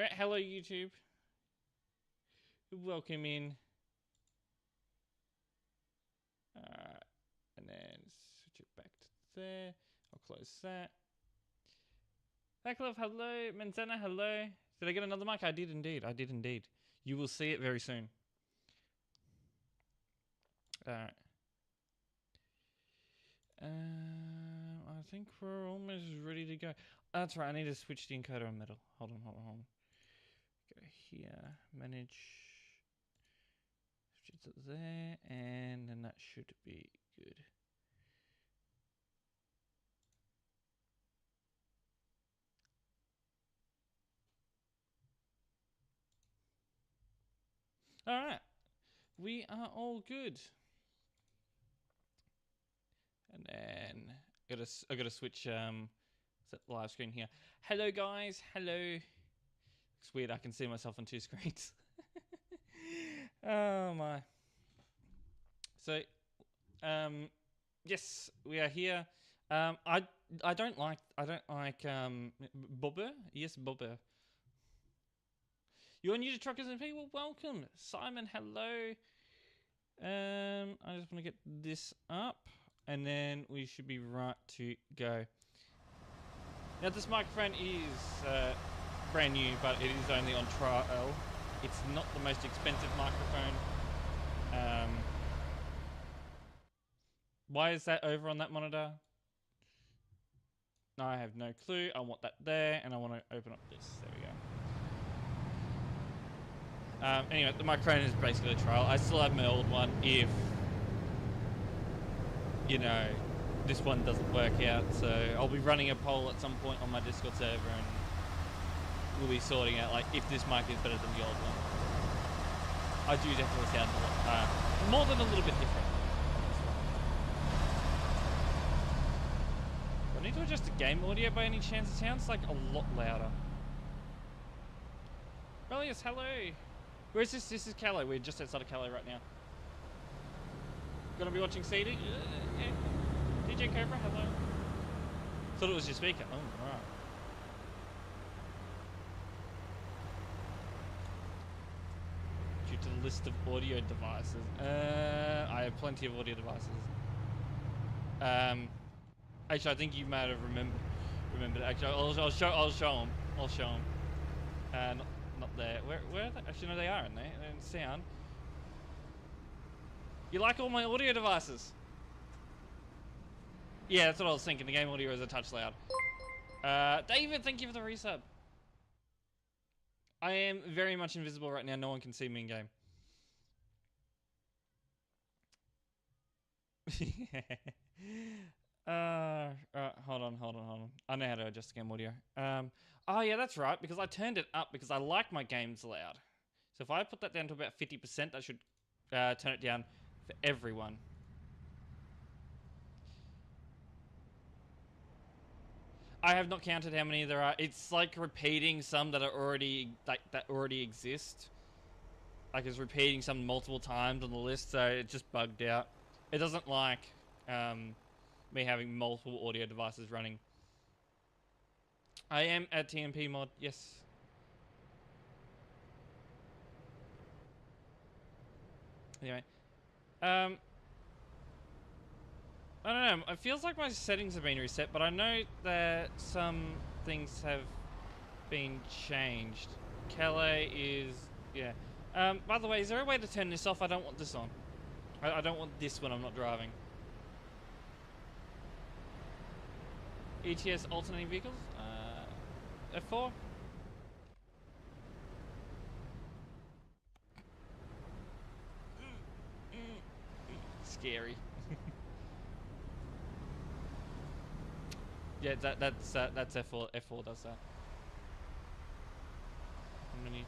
Alright, hello YouTube. Welcome in. And then switch it back to there. I'll close that. Backlove, hello. Manzana, hello. Did I get another mic? I did indeed. I did indeed. You will see it very soon. Alright. I think we're almost ready to go. That's right, I need to switch the encoder on metal. Hold on. Go here, manage. Switch it to there, and then that should be good. Alright. We are all good. And then I gotta switch set the live screen here. Hello guys, hello. It's weird, I can see myself on two screens. Oh my. So yes, we are here. I don't like Bobber. Yes, Bobber. You're new to TruckersMP? Well, welcome. Simon, hello. I just want to get this up, and then we should be right to go. Now, this microphone is brand new, but it is only on trial. It's not the most expensive microphone. Why is that over on that monitor? I have no clue. I want that there, and I want to open up this. There we go. Anyway, the microphone is basically a trial. I still have my old one if, you know, this one doesn't work out. So I'll be running a poll at some point on my Discord server, and we'll be sorting out like if this mic is better than the old one. I do definitely sound a lot, more than a little bit different. Do I need to adjust the game audio by any chance? It sounds like a lot louder. Relius, hello. Where is this? This is Calais. We're just outside of Calais right now. Gonna be watching CD? Yeah. DJ Cobra, hello. Thought it was your speaker. Oh, right. Due to the list of audio devices. I have plenty of audio devices. Actually, I think you might have remembered. Actually, I'll show them. I'll show them. Not there. Where are they? Actually, no, they are in there. They're in sound. You like all my audio devices? Yeah, that's what I was thinking. The game audio is a touch loud. David, thank you for the resub. I am very much invisible right now. No one can see me in game. Hold on. I know how to adjust the game audio. Oh yeah, that's right, because I turned it up because I like my games loud. So if I put that down to about 50%, that should turn it down for everyone. I have not counted how many there are. It's like repeating some that are already that already exist. Like it's repeating some multiple times on the list, so it just bugged out. It doesn't like me having multiple audio devices running. I am at TMP mod, yes. Anyway, I don't know. It feels like my settings have been reset, but I know that some things have been changed. Calais is, yeah. By the way, is there a way to turn this off? I don't want this on. I don't want this when I'm not driving. ETS alternating vehicles? F4? Scary. Yeah, that's F4. F4 does that. How many?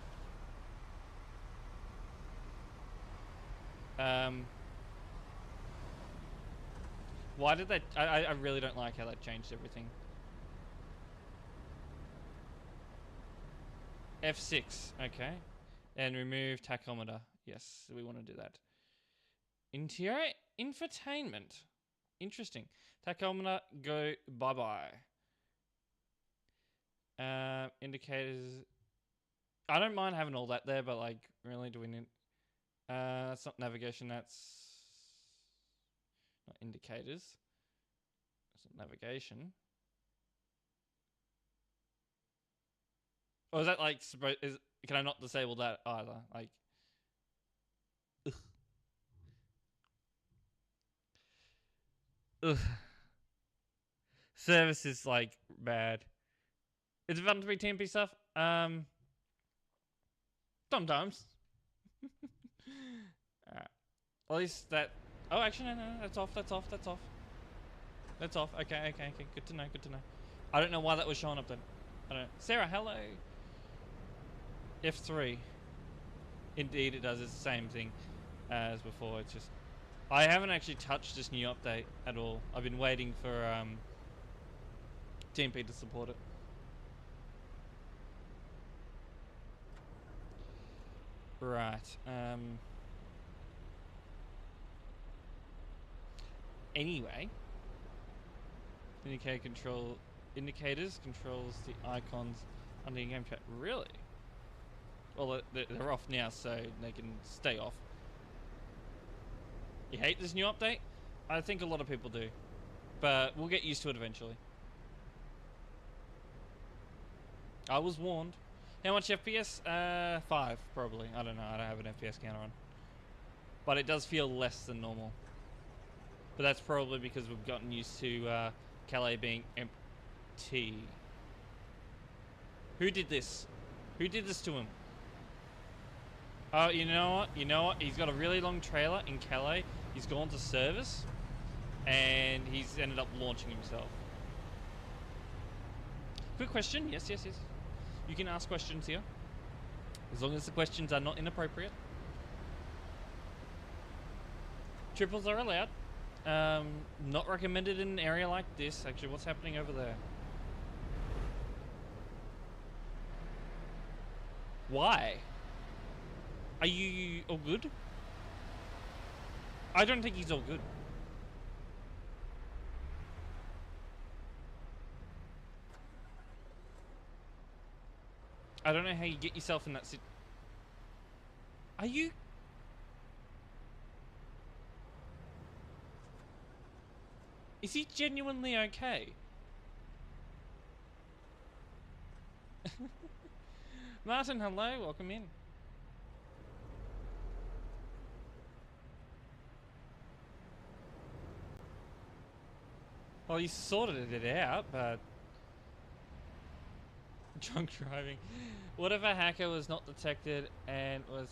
Why did they? I really don't like how they changed everything. F6, okay. And remove tachometer. Yes, we want to do that. Interior infotainment. Interesting. Tachometer, go bye-bye. Indicators. I don't mind having all that there, but like, really, do we need? That's not navigation. That's not indicators. That's not navigation. Or is that like can I not disable that either? Like, ugh. Ugh. Service is like bad. Is it fun to be TMP stuff? Sometimes. Alright. At least that. Oh, actually, no, that's off. That's off. That's off. That's off. Okay. Good to know. Good to know. I don't know why that was showing up then. I don't know. Sarah, hello. F3. Indeed, it does. It's the same thing as before. It's just I haven't actually touched this new update at all. I've been waiting for TMP to support it. Right. Anyway, indicators controls the icons under the game chat. Really? Well, they're off now, so they can stay off. You hate this new update? I think a lot of people do, but we'll get used to it eventually. I was warned. How much FPS? 5 probably. I don't know. I don't have an FPS counter on, but it does feel less than normal. But that's probably because we've gotten used to Calais being empty. Who did this? Who did this to him? Oh, you know what? You know what? He's got a really long trailer in Calais. He's gone to service, and he's ended up launching himself. Good question. Yes. You can ask questions here, as long as the questions are not inappropriate. Triples are allowed. Not recommended in an area like this. Actually, what's happening over there? Why? Are you all good? I don't think he's all good. I don't know how you get yourself in that sit. Are you? Is he genuinely okay? Martin, hello, welcome in. Well, he sorted it out, but drunk driving. What if a hacker was not detected and was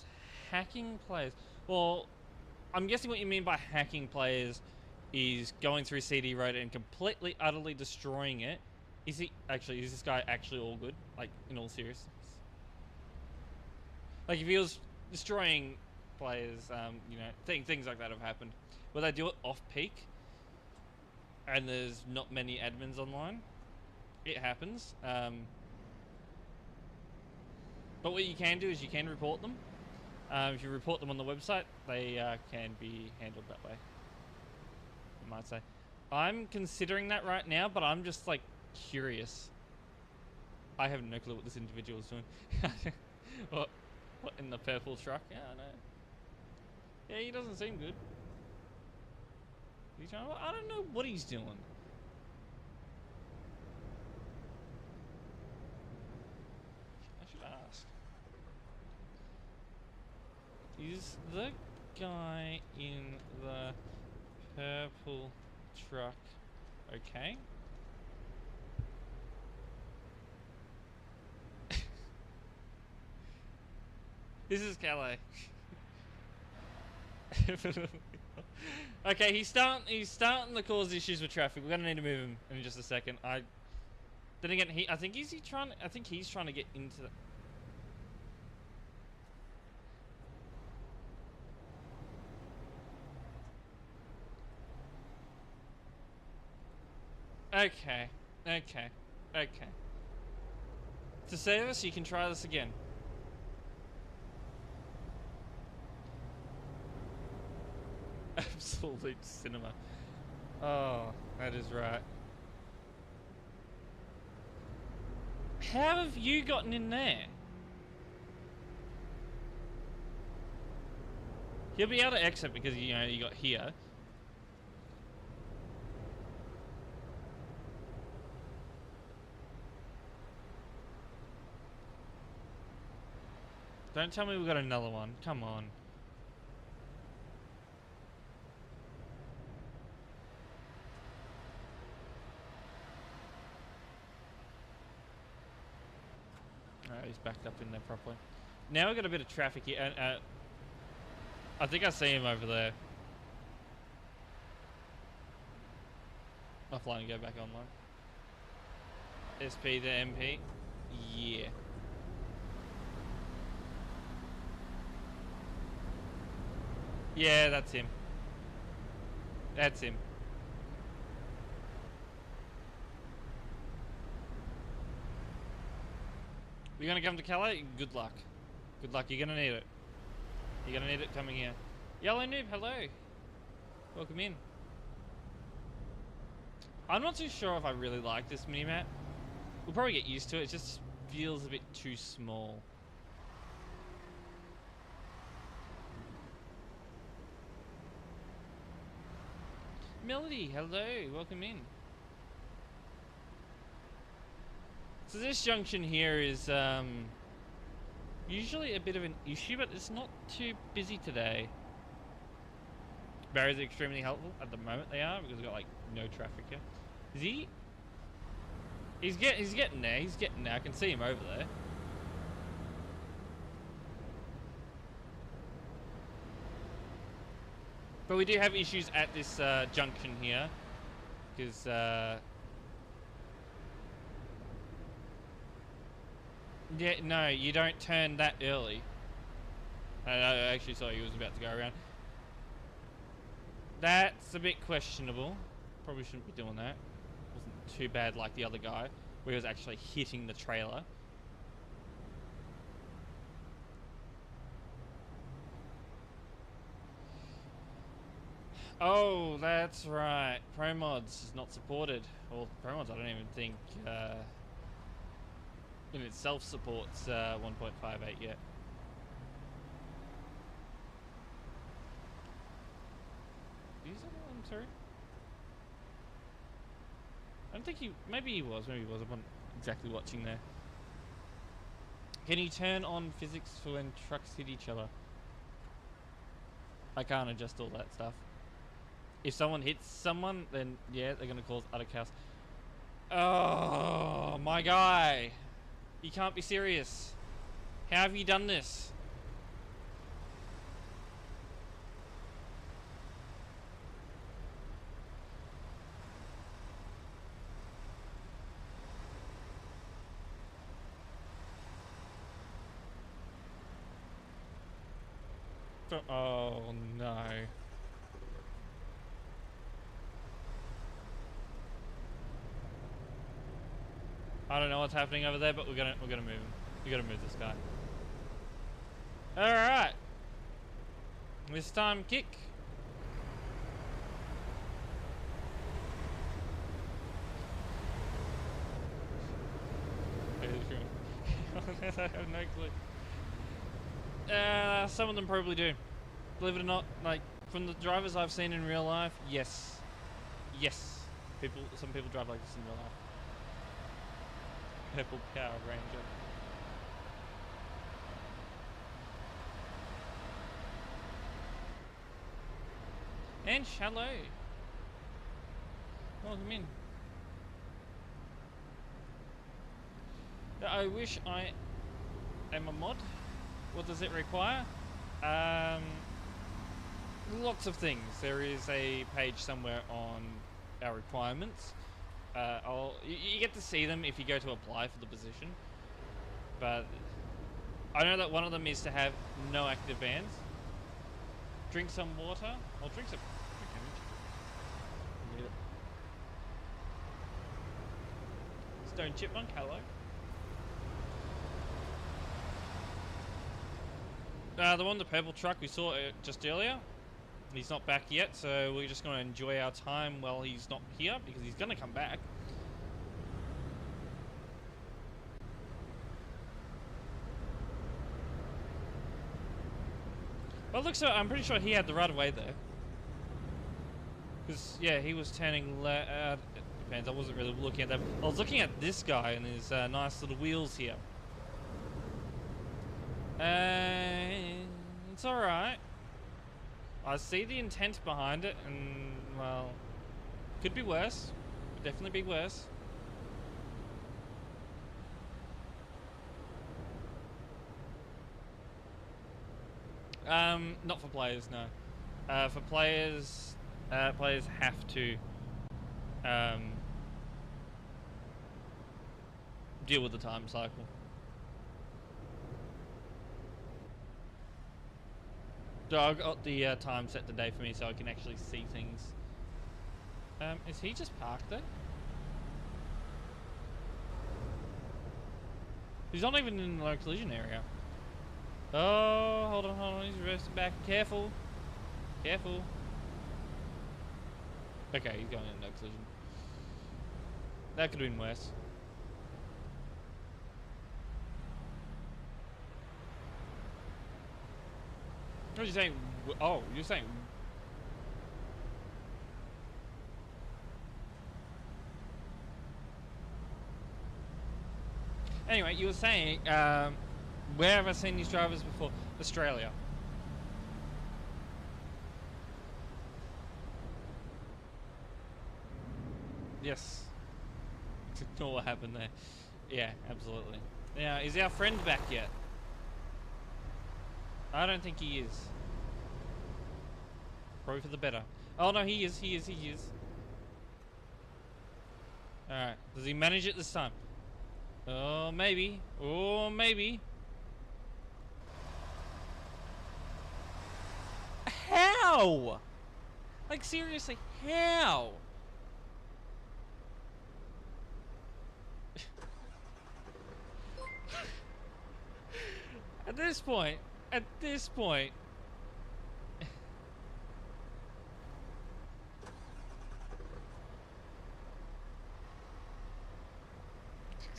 hacking players? Well, I'm guessing what you mean by hacking players is going through CD Road and completely, utterly destroying it. Is this guy actually all good? Like, in all seriousness? Like, if he was destroying players, you know, things like that have happened. Will they do it off-peak? And there's not many admins online? It happens. But what you can do is you can report them. If you report them on the website, they can be handled that way. I might say. I'm considering that right now, but I'm just like curious. I have no clue what this individual is doing. What in the purple truck? Yeah, I know. Yeah, he doesn't seem good. He's trying. I don't know what he's doing. I should ask. Is the guy in the purple truck okay? This is Calais. Okay, he's starting to cause issues with traffic. We're gonna need to move him in just a second. Then again, I think he's trying to get into the... Okay. To save us, you can try this again. Absolute cinema. Oh, that is right. How have you gotten in there? You'll be able to exit because, you know, you got here. Don't tell me we got another one. Come on. Alright, he's backed up in there properly. Now we've got a bit of traffic here, and I think I see him over there. Offline and go back online. SP to MP. Yeah. Yeah, that's him. That's him. You're gonna come to Calais? Good luck. Good luck, you're gonna need it. You're gonna need it coming here. Yellow Noob, hello. Welcome in. I'm not too sure if I really like this minimap. We'll probably get used to it, it just feels a bit too small. Melody, hello, welcome in. So this junction here is usually a bit of an issue, but it's not too busy today. Barriers are extremely helpful. At the moment they are, because we've got like no traffic here. Is he? He's getting there, he's getting there. I can see him over there. But we do have issues at this junction here, because yeah, no, you don't turn that early. I actually saw he was about to go around. That's a bit questionable. Probably shouldn't be doing that. Wasn't too bad like the other guy, where he was actually hitting the trailer. Oh, that's right. Pro mods is not supported. Well, Pro mods I don't even think in itself supports 1.58 yet. Is that one, sorry? I don't think he... Maybe he was. Maybe he was. I wasn't exactly watching there. Can you turn on physics for when trucks hit each other? I can't adjust all that stuff. If someone hits someone, then yeah, they're gonna cause utter chaos. Oh, my guy. You can't be serious. How have you done this? Oh no. I don't know what's happening over there, but we're gonna move him. We gotta move this guy. Alright. This time kick. I have no clue. Some of them probably do. Believe it or not, like from the drivers I've seen in real life, yes. Yes. Some people drive like this in real life. Purple Power Ranger. And hello. Welcome in. I wish I am a mod. What does it require? Lots of things. There is a page somewhere on our requirements. You get to see them if you go to apply for the position, but I know that one of them is to have no active bans. Drink some water. I'll drink some. Need it. Stone Chipmunk, hello. The one, the purple truck we saw just earlier, he's not back yet, so we're just going to enjoy our time while he's not here, because he's going to come back. Well, looks like I'm pretty sure he had the right of way there. Because, yeah, he was turning it depends, I wasn't really looking at that. I was looking at this guy and his nice little wheels here. It's alright. I see the intent behind it, and, well, could be worse. Could definitely be worse. Not for players, no. For players, players have to deal with the time cycle. So I got the time set today for me so I can actually see things. Is he just parked there? He's not even in the low collision area. Oh, hold on, he's reversing back. Careful. Careful. Okay, he's going in no collision. That could have been worse. What are you saying? Oh, you're saying... Anyway, you were saying, where have I seen these drivers before? Australia. Yes. Ignore what happened there. Yeah, absolutely. Now, is our friend back yet? I don't think he is. Probably for the better. Oh no, he is. Alright, does he manage it this time? Oh, maybe. Oh, maybe. How? Like, seriously, how? At this point,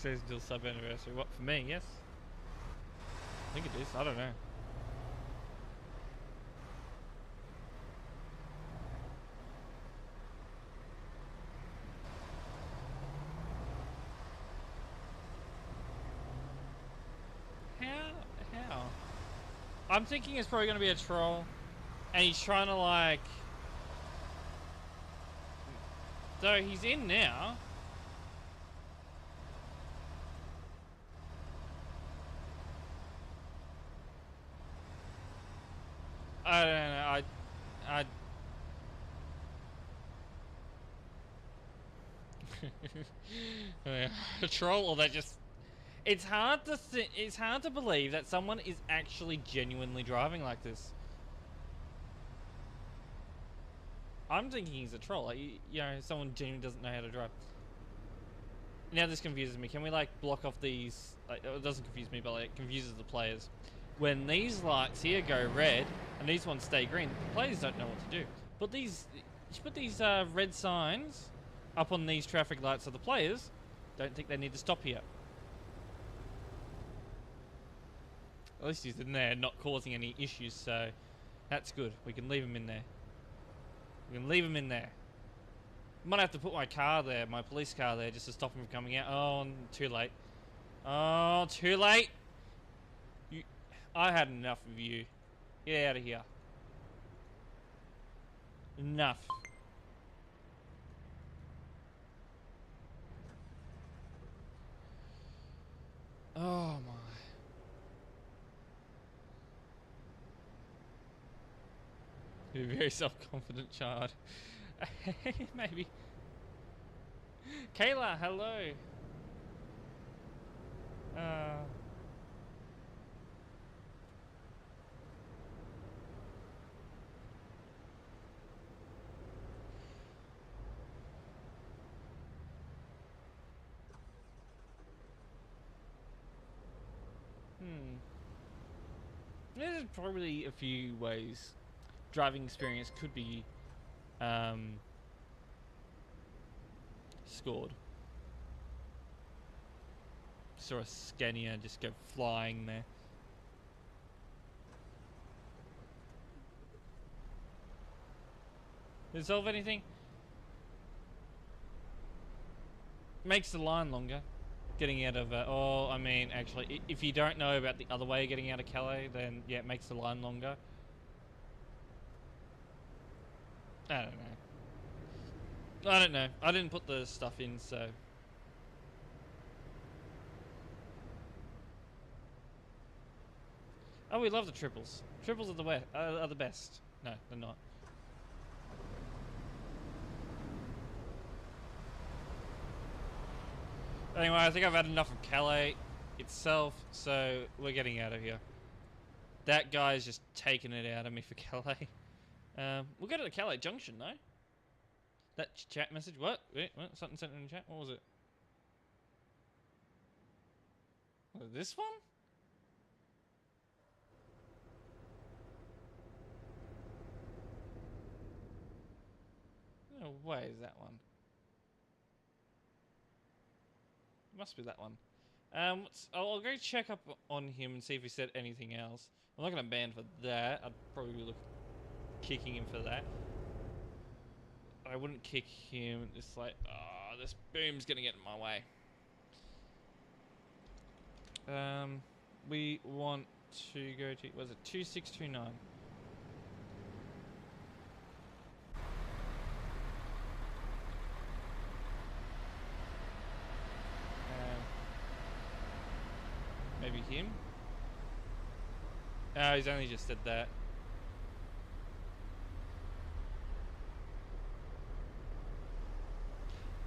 says still sub anniversary. What, for me? Yes. I think it is. I don't know. How? I'm thinking it's probably going to be a troll, and he's trying to like. So he's in now. I don't know. A troll, or they just. It's hard to it's hard to believe that someone is actually genuinely driving like this. I'm thinking he's a troll. Like, you know, someone genuinely doesn't know how to drive. Now this confuses me. Can we like block off these? Like, it doesn't confuse me, but like, it confuses the players. When these lights here go red and these ones stay green, the players don't know what to do. But these, you put these red signs up on these traffic lights, so the players don't think they need to stop here. At least he's in there, not causing any issues, so that's good. We can leave him in there. We can leave him in there. Might have to put my car there, my police car there, just to stop him from coming out. Oh, too late. Oh, too late. I had enough of you. Get out of here. Enough. Oh my. You're a very self-confident child. Maybe. Kayla, hello. There's probably a few ways driving experience could be scored. Saw a Scania just go flying there. Did it solve anything? Makes the line longer. Getting out of, oh, I mean, actually, if you don't know about the other way of getting out of Calais, then yeah, it makes the line longer. I don't know. I don't know. I didn't put the stuff in, so. Oh, we love the triples. Triples are the best. No, they're not. Anyway, I think I've had enough of Calais itself, so we're getting out of here. That guy's just taking it out of me for Calais. We'll go to the Calais Junction, though. That chat message. What? Wait, what? Something sent in the chat. What was it? Was it this one? No way is that one. It must be that one. I'll go check up on him and see if he said anything else. I'm not going to ban for that. I'd probably look kicking him for that. I wouldn't kick him. It's like, oh, this boom's going to get in my way. We want to go to, was it 2629? Maybe him? Oh, he's only just said that.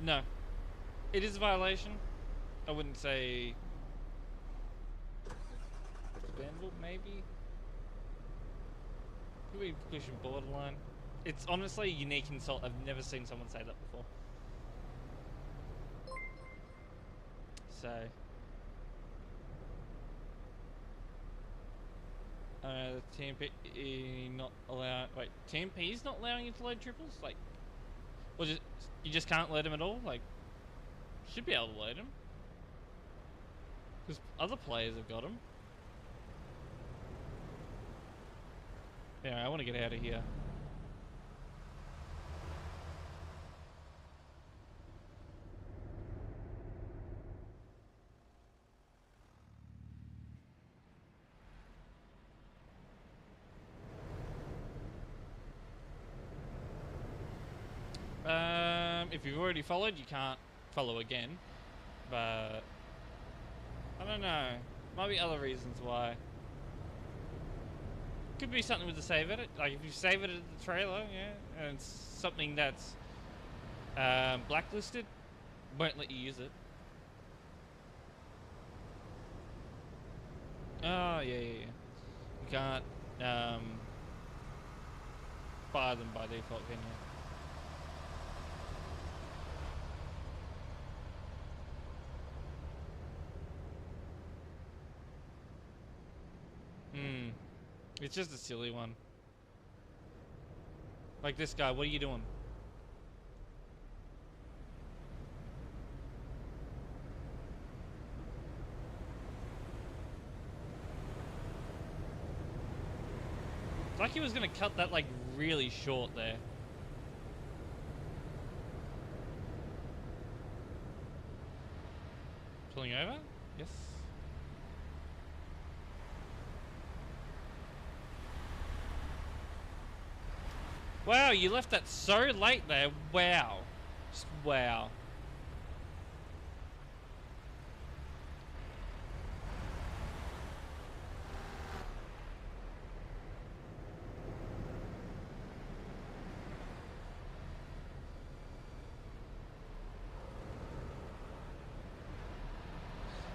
No. It is a violation. I wouldn't say... Vandal, maybe? Could be pushing borderline. It's honestly a unique insult. I've never seen someone say that before. So... the TMP not allow. Wait, TMP's not allowing you to load triples? Like, or just you just can't load them at all? Like, should be able to load them because other players have got them. Yeah, I want to get out of here. If you've already followed, you can't follow again. But I don't know. Might be other reasons why. Could be something with the save edit. Like if you save it at the trailer, yeah, and it's something that's blacklisted, won't let you use it. Oh yeah. You can't fire them by default, can you? It's just a silly one. Like this guy, what are you doing? It's like he was gonna cut that like really short there. Pulling over? Yes. Wow, you left that so late there. Wow. Just wow.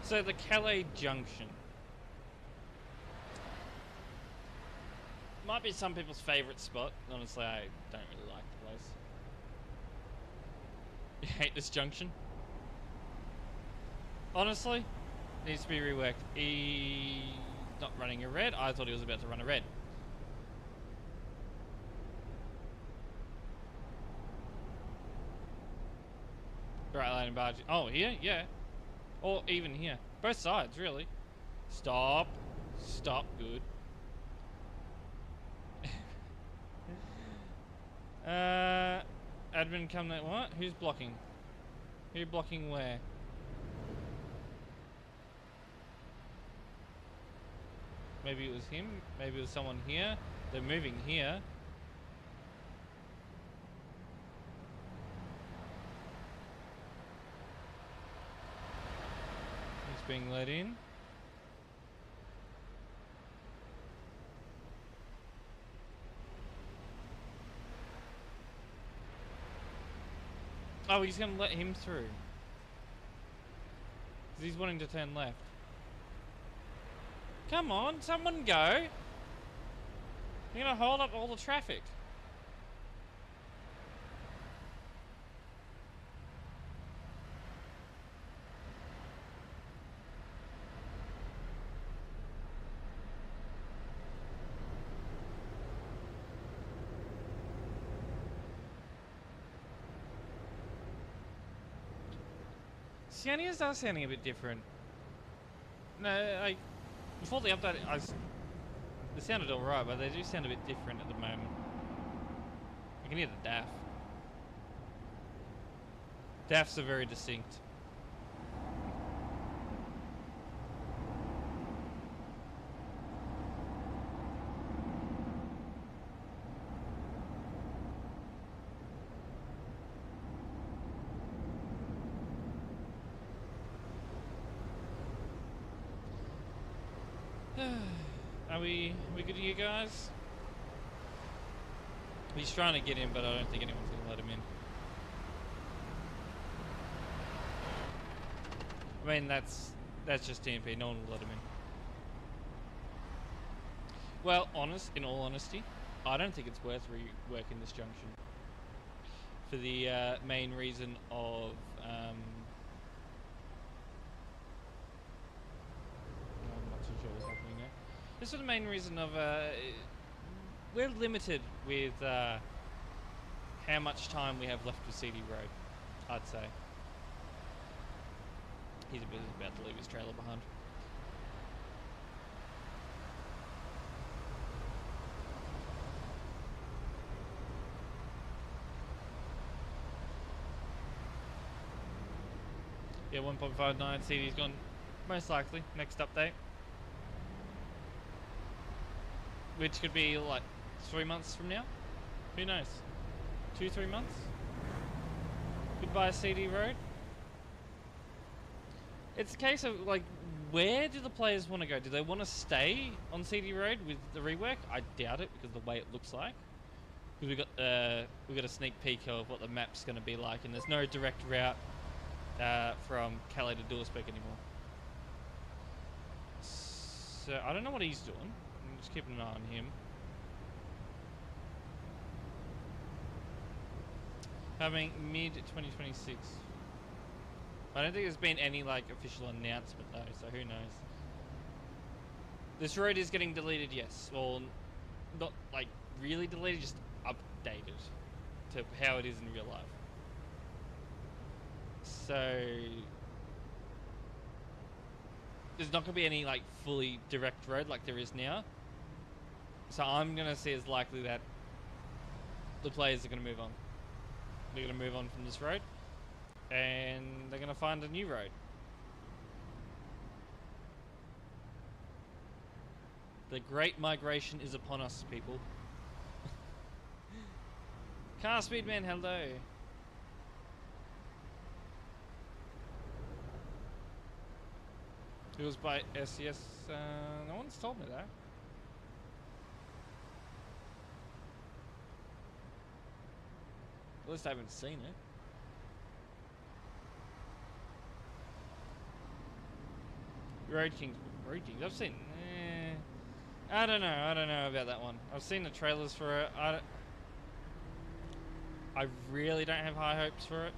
So the Calais Junction. Might be some people's favourite spot. Honestly, I don't really like the place. You hate this junction? Honestly, needs to be reworked. He's not running a red. I thought he was about to run a red. Right lane and barge. Oh, here? Yeah. Or even here. Both sides, really. Stop. Stop. Good. Admin come that what? Who's blocking? Who blocking where? Maybe it was him. Maybe it was someone here. They're moving here. He's being let in. Oh, he's gonna let him through. 'Cause he's wanting to turn left. Come on, someone go. You're gonna hold up all the traffic. Sienias are sounding a bit different. No, before the update, they sounded alright, but they do sound a bit different at the moment. I can hear the DAF. DAFs are very distinct. Are we good to you guys? He's trying to get in, but I don't think anyone's gonna let him in. I mean, that's just TMP. No one will let him in. Well, in all honesty, I don't think it's worth reworking this junction. For the main reason of I'm not too sure what's happening there. This is the main reason of we're limited with how much time we have left with CD Road, I'd say. He's about to leave his trailer behind. Yeah, 1.59 CD's gone, most likely, next update. Which could be like 3 months from now. Who knows? 2-3 months? Goodbye CD Road. It's a case of like, where do the players want to go? Do they want to stay on CD Road with the rework? I doubt it, because of the way it looks like. Because we got a sneak peek of what the map's going to be like, and there's no direct route from Calais to Dawsbeck anymore. So I don't know what he's doing. I'm just keeping an eye on him. Coming mid-2026. I don't think there's been any like official announcement though, so who knows. This road is getting deleted, yes. Well, not like really deleted, just updated to how it is in real life. So there's not going to be any like fully direct road like there is now. So I'm going to see it's likely that the players are going to move on. They're going to move on from this road, and they're going to find a new road. The great migration is upon us, people. Car Speedman, hello. It was by SES. No one's told me that. At least I haven't seen it. Road Kings. I've seen. I don't know about that one. I've seen the trailers for it. I really don't have high hopes for it.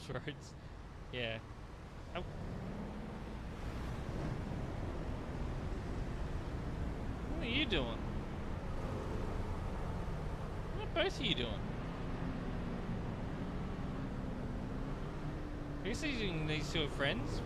Roads. Yeah. Oh. What are you doing? What are both of you doing? Are you seeing these two are friends? .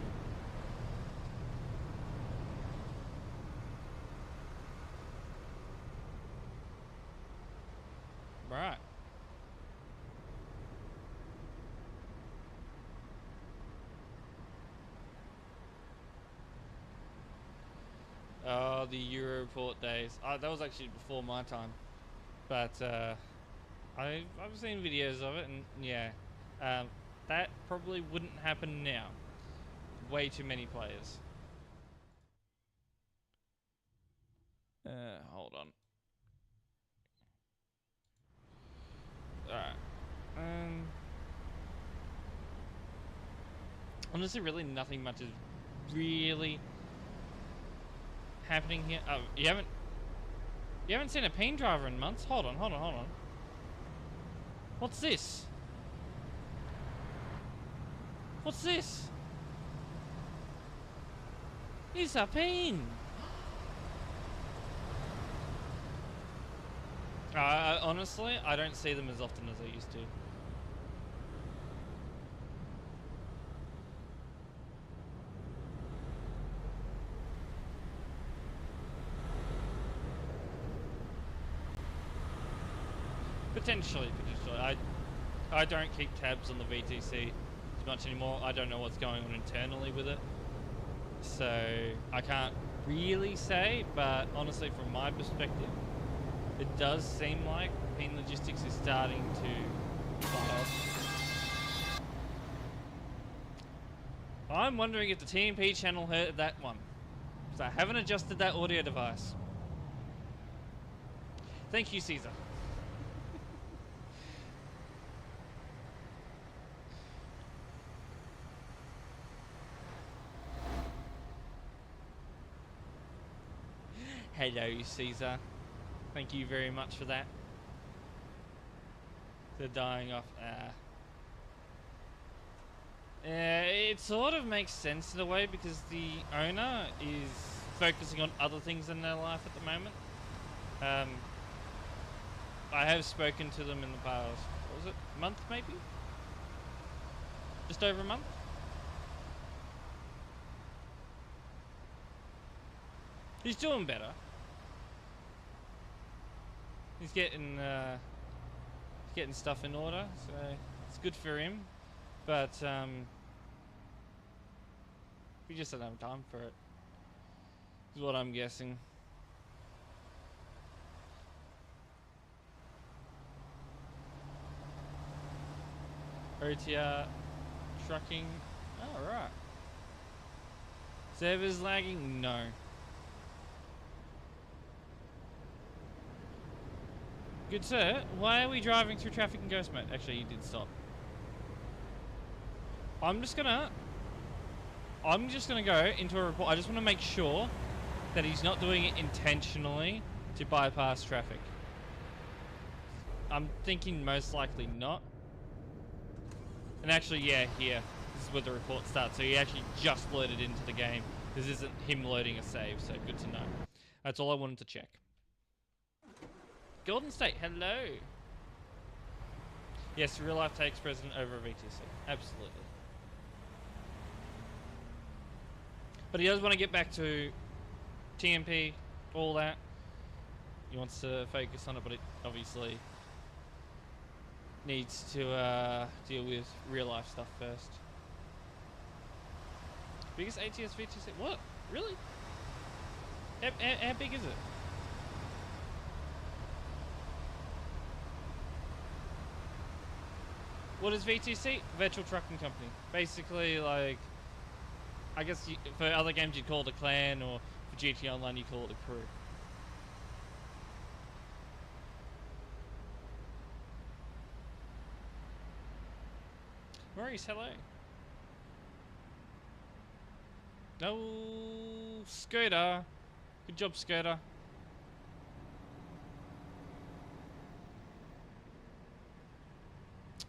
Oh, the Europort days. That was actually before my time, but I've seen videos of it, and yeah, that probably wouldn't happen now. Way too many players. Hold on. Alright. Honestly, really nothing much is really happening here. Oh, you haven't seen a pain driver in months? Hold on. What's this? What's this? It's a pain. Honestly, I don't see them as often as I used to. Potentially. I don't keep tabs on the VTC as much anymore. I don't know what's going on internally with it, so I can't really say. But honestly, from my perspective, it does seem like Pin Logistics is starting to fire. I'm wondering if the TMP channel heard that one, because I haven't adjusted that audio device. Thank you, Caesar. Hello, Caesar. Thank you very much for that. They're dying off. It sort of makes sense in a way, because the owner is focusing on other things in their life at the moment. I have spoken to them in the past, what was it, a month maybe? Just over a month? He's doing better. He's getting stuff in order, so it's good for him. But we just don't have time for it, is what I'm guessing. OTR trucking. Oh, right. Servers lagging? No. Good sir, why are we driving through traffic in ghost mode? Actually, you did stop. I'm just gonna go into a report. I just want to make sure that he's not doing it intentionally to bypass traffic. I'm thinking most likely not. And actually, yeah, here. This is where the report starts. So he actually just loaded into the game. This isn't him loading a save, so good to know. That's all I wanted to check. Golden State, hello. Yes, real life takes precedent over a VTC. Absolutely. But he does want to get back to TMP, all that. He wants to focus on it, but it obviously needs to deal with real life stuff first. Biggest ATS VTC? What? Really? How big is it? What is VTC? Virtual Trucking Company. Basically, like, I guess for other games you'd call it a clan, or for GT Online you call it a crew. Maurice, hello. No, Scooter. Good job, Scooter.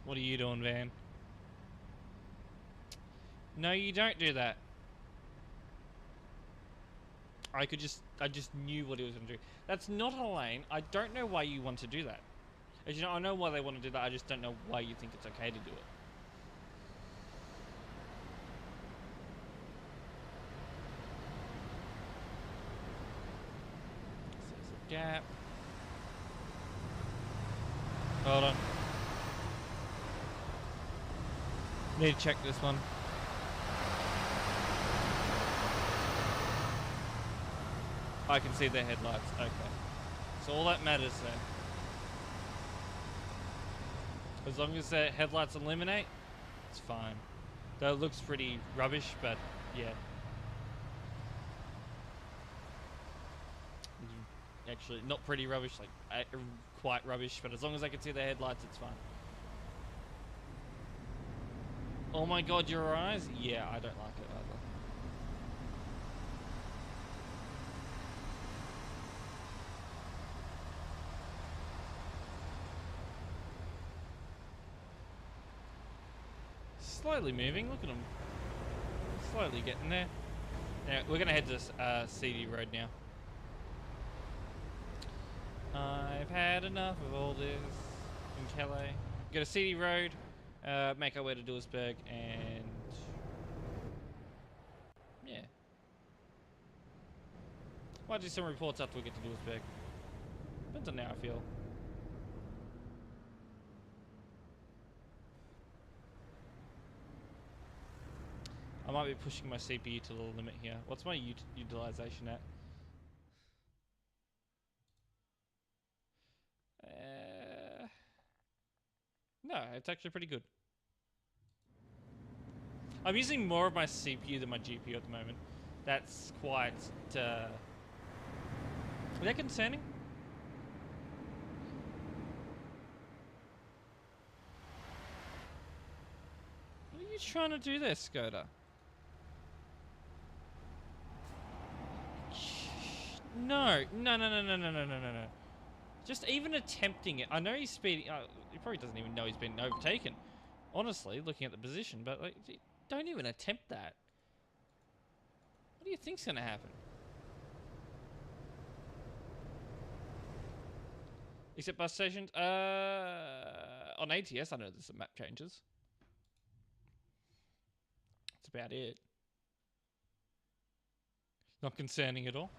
What are you doing, Van? No, you don't do that. I just knew what he was going to do. That's not a lane. I don't know why you want to do that. As you know, I know why they want to do that. I just don't know why you think it's okay to do it. There's a gap. Hold on. Need to check this one. I can see their headlights. Okay. So all that matters there. As long as the headlights illuminate, it's fine. Though it looks pretty rubbish, but yeah. Actually, not pretty rubbish, like quite rubbish, but as long as I can see the headlights, it's fine. Oh my god, your eyes? Yeah, I don't like it either. Slowly moving, look at them. Slowly getting there. Now, we're gonna head to CD Road now. I've had enough of all this in Calais. Go to CD Road, make our way to Duisburg, and yeah. Might do some reports after we get to Duisburg. Depends on how I feel. I might be pushing my CPU to the limit here. What's my utilization at? No, it's actually pretty good. I'm using more of my CPU than my GPU at the moment. That's quite... is that concerning? What are you trying to do there, Skoda? No. Just even attempting it. I know he's speeding. He probably doesn't even know he's been overtaken. Honestly, looking at the position, but like, don't even attempt that. What do you think's gonna happen? Except bus stations. On ATS, I know there's some map changes. That's about it. Not concerning at all.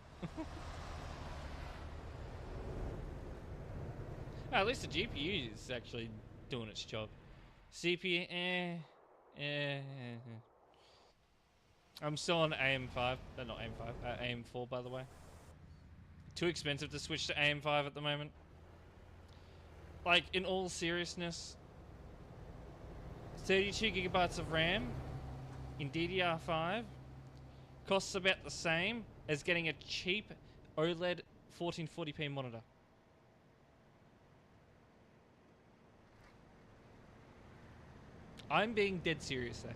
At least the GPU is actually doing its job. CPU, I'm still on AM5. Not AM5. AM4, by the way. Too expensive to switch to AM5 at the moment. Like, in all seriousness, 32 gigabytes of RAM in DDR5 costs about the same as getting a cheap OLED 1440p monitor. I'm being dead serious there.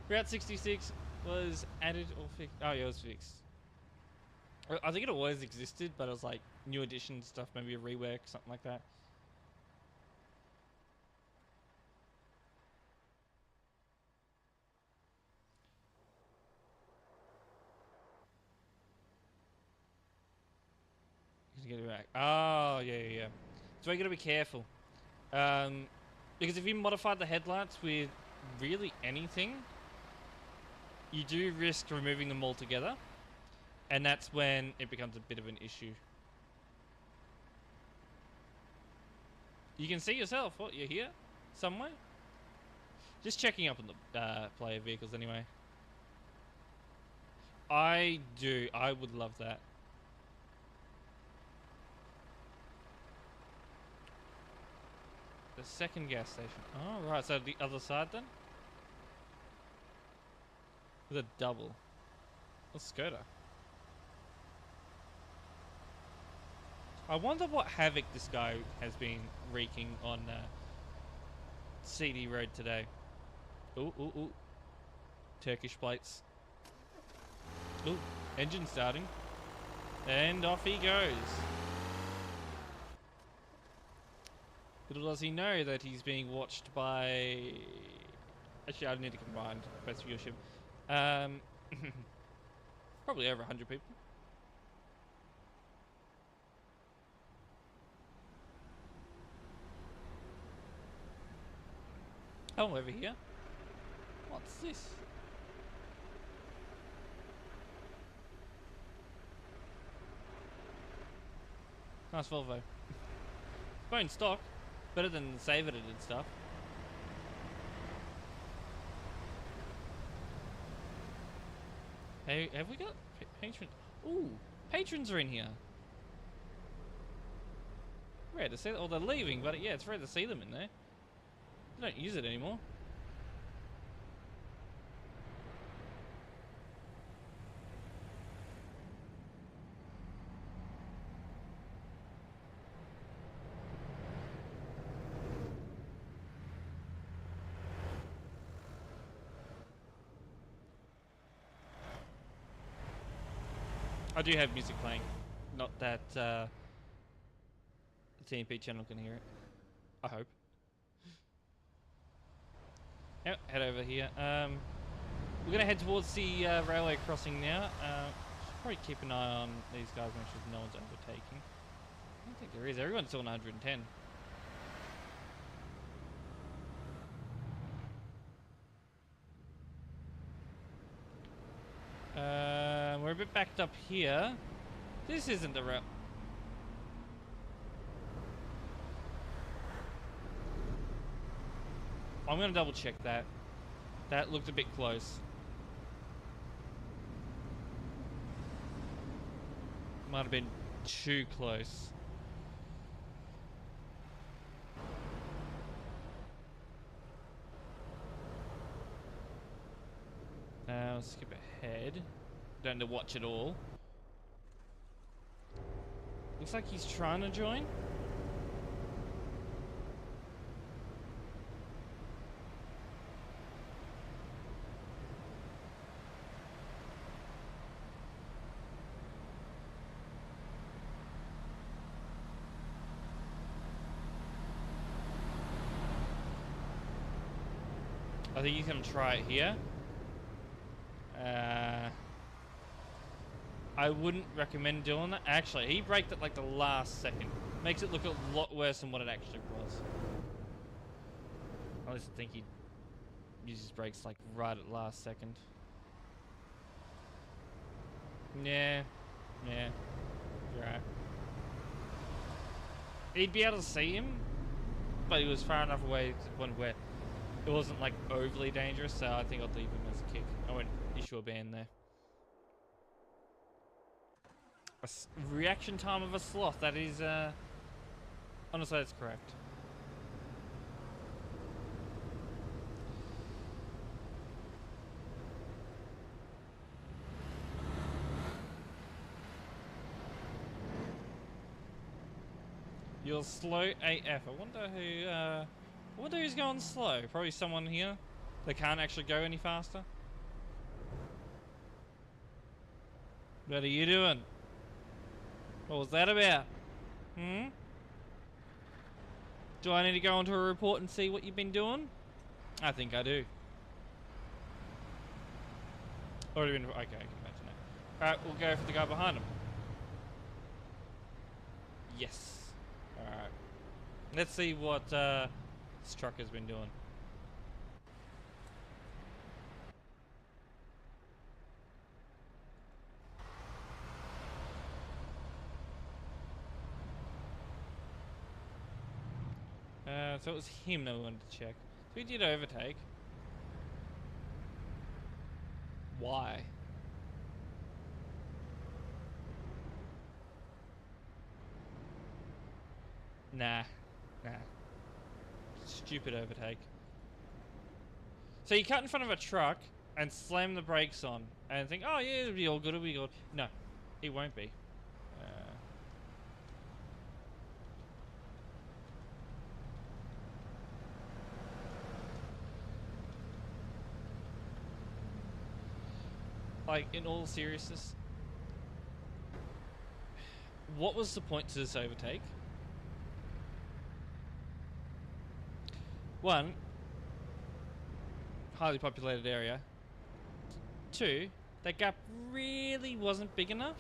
Route 66 was added or fixed. Oh yeah, it was fixed. I think it always existed, but it was like new edition stuff, maybe a rework, something like that. Get it back. Oh yeah. So you got to be careful, because if you modify the headlights with really anything, you do risk removing them altogether, and that's when it becomes a bit of an issue. You can see yourself. What, you're here somewhere? Just checking up on the player vehicles anyway. I do. I would love that. The second gas station. Oh, right. So the other side then? With a double. Let's go to. I wonder what havoc this guy has been wreaking on CD Road today. Ooh. Turkish plates. Ooh, engine starting. And off he goes. Little does he know that he's being watched by... Actually, I need to combine both viewership. Probably over 100 people. Oh, over here. What's this? Nice Volvo. Bone stock. Better than save edited stuff. Hey, have we got patron? Ooh, patrons are in here. Rare to see them. Or they're leaving, but yeah, it's rare to see them in there. They don't use it anymore. I do have music playing. Not that the TMP channel can hear it. I hope. Yep, head over here. We're going to head towards the railway crossing now. Should probably keep an eye on these guys, make sure no one's overtaking. I don't think there is. Everyone's still on 110. We're a bit backed up here. This isn't the rail. I'm going to double check that. That looked a bit close. Might have been too close. Let's skip ahead. Don't need to watch it all. Looks like he's trying to join. I think he's going to try it here. I wouldn't recommend doing that. Actually, he braked at like the last second. Makes it look a lot worse than what it actually was. I just think he uses brakes like right at last second. Yeah. Yeah. You're right. He'd be able to see him, but he was far enough away to the point where it wasn't like overly dangerous, so I think I'll leave him as a kick. I won't issue a ban there. Reaction time of a sloth, that is, honestly, that's correct. You're slow AF. I wonder who's going slow. Probably someone here that can't actually go any faster. What are you doing? What was that about? Hmm? Do I need to go onto a report and see what you've been doing? I think I do. Already been... Okay, I can imagine that. Alright, we'll go for the guy behind him. Yes. Alright. Let's see what this trucker's been doing. So it was him that we wanted to check. So we did overtake. Why? Nah. Stupid overtake. So you cut in front of a truck and slam the brakes on and think, oh yeah, it'll be all good, it'll be good. No, it won't be. Like, in all seriousness, what was the point to this overtake? One, highly populated area. Two, that gap really wasn't big enough.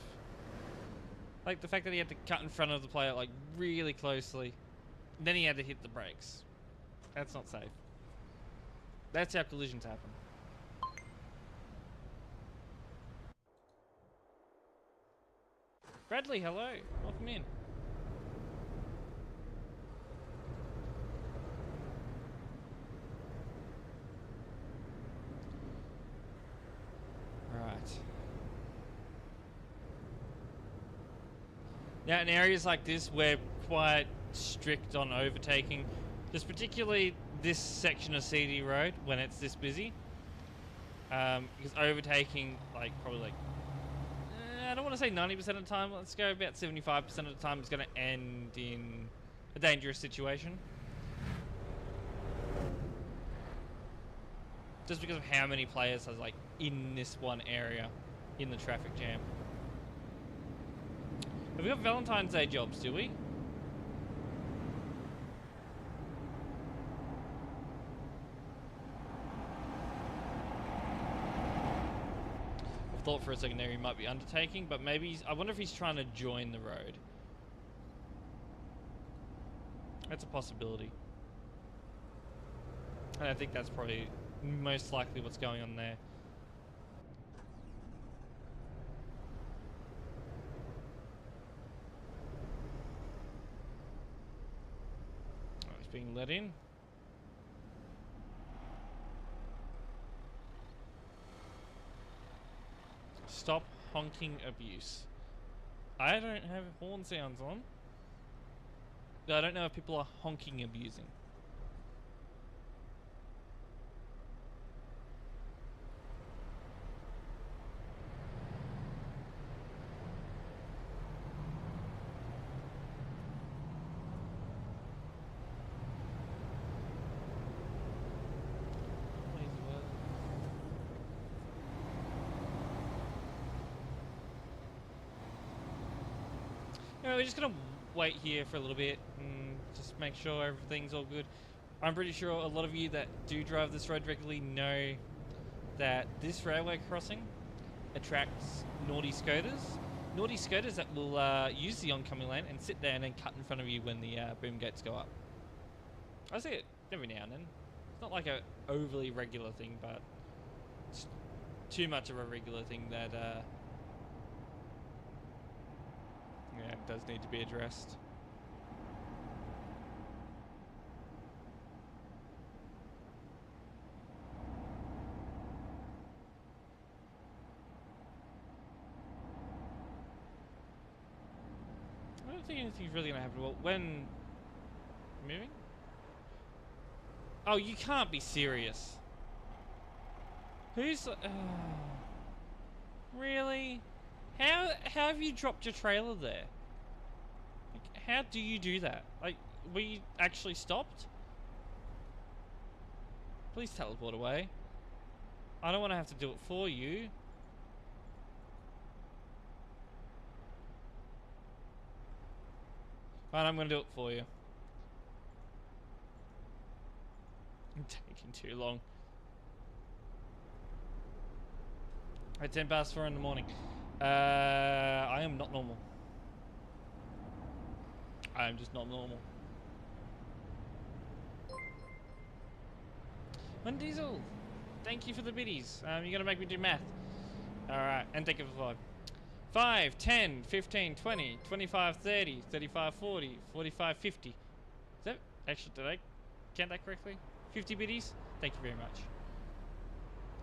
Like the fact that he had to cut in front of the player like really closely, then he had to hit the brakes. That's not safe. That's how collisions happen. Bradley, hello. Welcome in. Right. Now, in areas like this, we're quite strict on overtaking. There's particularly this section of CD road when it's this busy. Because overtaking, like, probably like, I don't want to say 90% of the time, let's go about 75% of the time, is going to end in a dangerous situation. Just because of how many players are, like, in this one area, in the traffic jam. Have we got Valentine's Day jobs, do we? I thought for a second there he might be undertaking, but maybe he's, I wonder if he's trying to join the road. That's a possibility. And I think that's probably most likely what's going on there. Oh, he's being let in. Stop honking abuse. I don't have horn sounds on. I don't know if people are honking abusing. We're just gonna wait here for a little bit and just make sure everything's all good. I'm pretty sure a lot of you that do drive this road regularly know that this railway crossing attracts naughty scoters. Naughty scoters that will use the oncoming lane and sit there and then cut in front of you when the boom gates go up. I see it every now and then. It's not like a overly regular thing, but it's too much of a regular thing that yeah, it does need to be addressed. I don't think anything's really gonna happen. Well, when moving? Oh, you can't be serious. Who's really? How have you dropped your trailer there? Like, how do you do that? Like, were you actually stopped? Please teleport away. I don't want to have to do it for you. Fine, I'm going to do it for you. I'm taking too long. At 4:10 in the morning. I am not normal. I am just not normal. When Diesel, thank you for the biddies. You're gonna make me do math. Alright, and thank you for 5. 5, 10, 15, 20, 25, 30, 35, 40, 45, 50. Is that actually, did I count that correctly? 50 biddies? Thank you very much.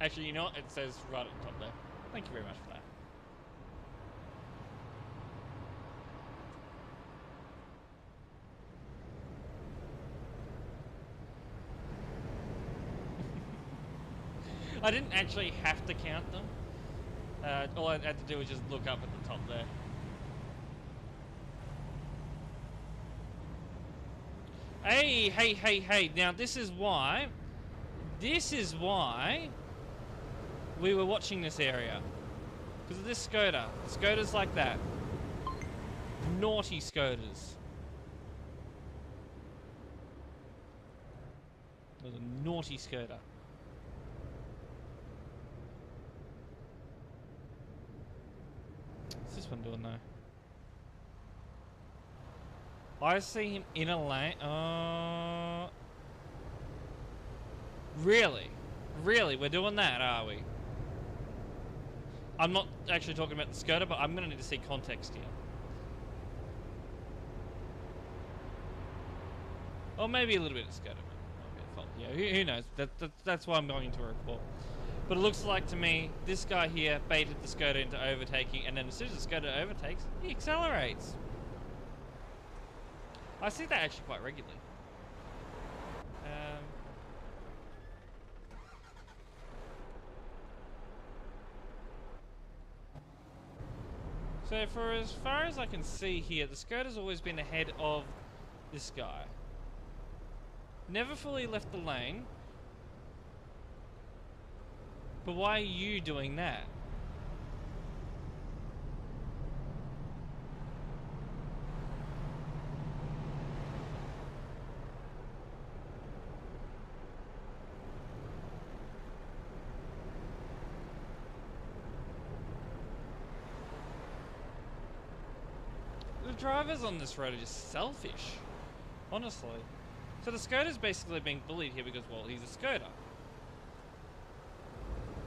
Actually, you know what? It says right at the top there. Thank you very much for that. I didn't actually have to count them. All I had to do was just look up at the top there. Hey. Now this is why we were watching this area. Because of this Skoda. Skodas like that. Naughty Skodas. There's a naughty Skoda. What's this one doing though? I see him in a lane. Really? Really? We're doing that, are we? I'm not actually talking about the Skoda, but I'm going to need to see context here. Or maybe a little bit of Skoda. Yeah, who knows? That's why I'm going to a report. But it looks like to me, this guy here baited the Skoda into overtaking, and then as soon as the Skoda overtakes, he accelerates. I see that actually quite regularly. So for as far as I can see here, the Skoda's always been ahead of this guy. Never fully left the lane. But why are you doing that? The drivers on this road are just selfish. Honestly. So the Skoda's basically being bullied here because, well, he's a Skoda.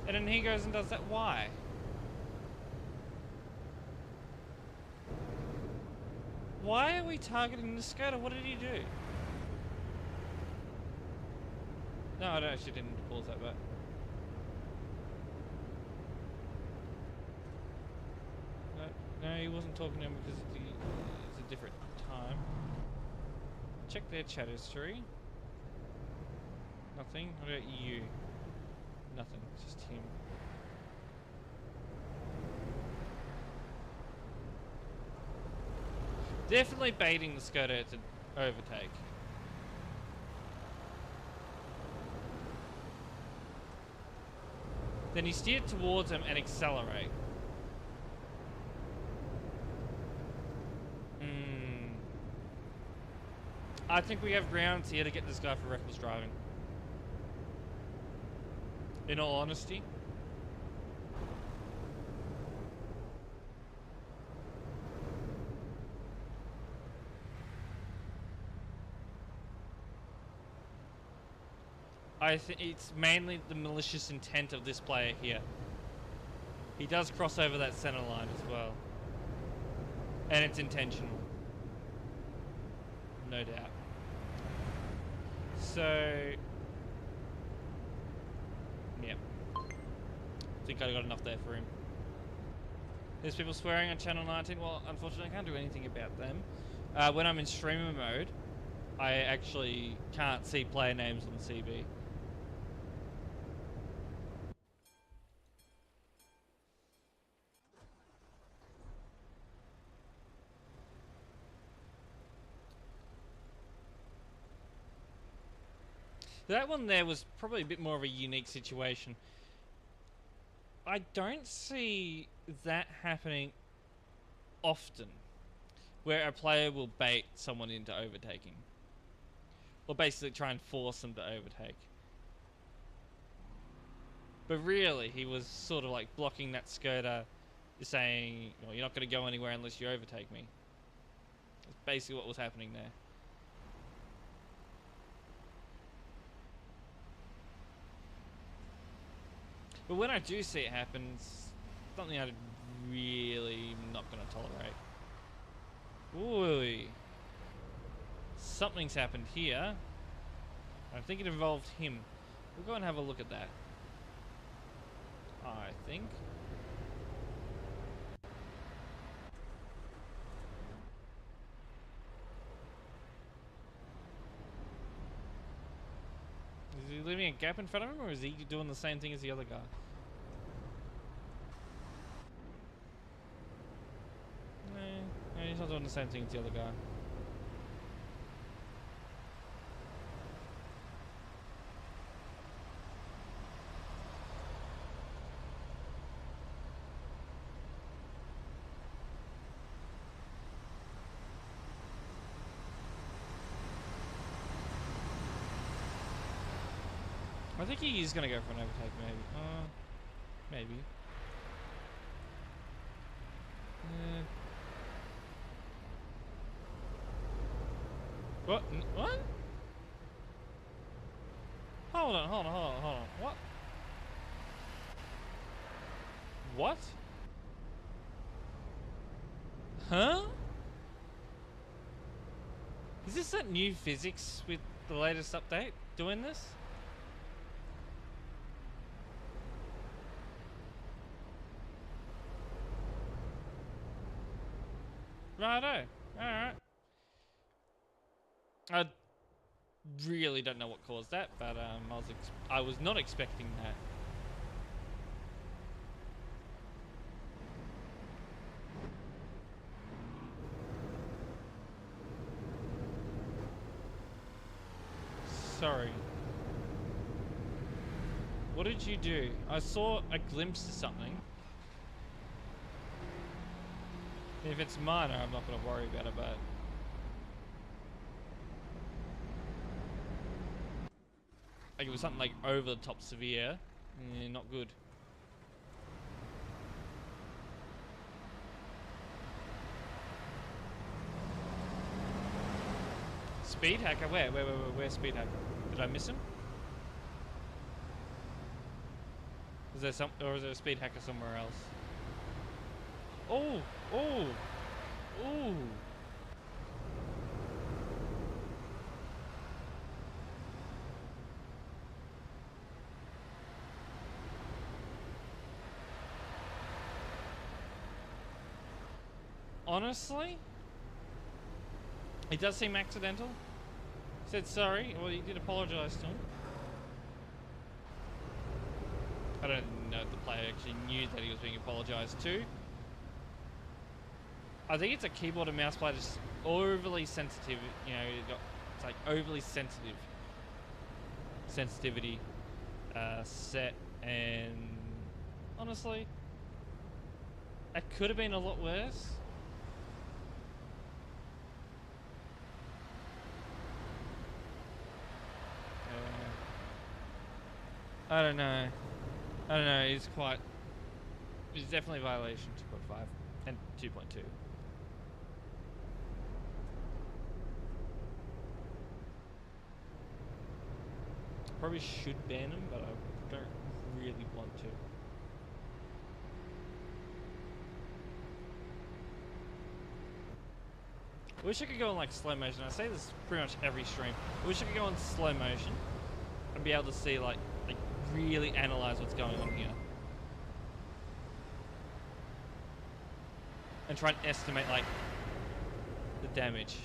And then he goes and does that. Why? Why are we targeting the Skoda? What did he do? No, I actually didn't pause that back. No, he wasn't talking to him because it's a different time. Check their chat history. Nothing. What about you? Nothing. Just him. Definitely baiting the Skoda to overtake. Then he steered towards him and accelerate. I think we have grounds here to get this guy for reckless driving. In all honesty. I think it's mainly the malicious intent of this player here. He does cross over that center line as well. And it's intentional. No doubt. So... yeah. I think I got enough there for him. There's people swearing on channel 19. Well, unfortunately I can't do anything about them. When I'm in streamer mode, I actually can't see player names on the CB. That one there was probably a bit more of a unique situation. I don't see that happening often, where a player will bait someone into overtaking. Or basically try and force them to overtake. But really, he was sort of like blocking that Skoda, saying, well, you're not going to go anywhere unless you overtake me. That's basically what was happening there. But when I do see it happen, it's something I'm really not going to tolerate. Ooh. Something's happened here. I think it involved him. We'll go and have a look at that. I think. Is he leaving a gap in front of him, or is he doing the same thing as the other guy? No, he's not doing the same thing as the other guy. I think he is going to go for an overtake, maybe. Maybe. What? What? Hold on. What? What? Huh? Is this that new physics with the latest update doing this? Righto. Alright. I really don't know what caused that, but I was not expecting that. Sorry. What did you do? I saw a glimpse of something. If it's minor, I'm not going to worry about it, but... like it was something like over the top severe. Yeah, not good. Speed hacker? Where's speed hacker? Did I miss him? Is there some, or is there a speed hacker somewhere else? Oh, oh, oh. Honestly, it does seem accidental. He said sorry. Well, he did apologize to him. I don't know if the player actually knew that he was being apologized to. I think it's a keyboard and mouse player just overly sensitive. You know, it's like overly sensitive sensitivity set, and honestly, it could have been a lot worse. I don't know. It's definitely a violation 2.5 and 2.2. Probably should ban him, but I don't really want to. I wish I could go in like slow motion. I say this pretty much every stream. I wish I could go in slow motion and be able to see like really analyze what's going on here. And try and estimate like the damage.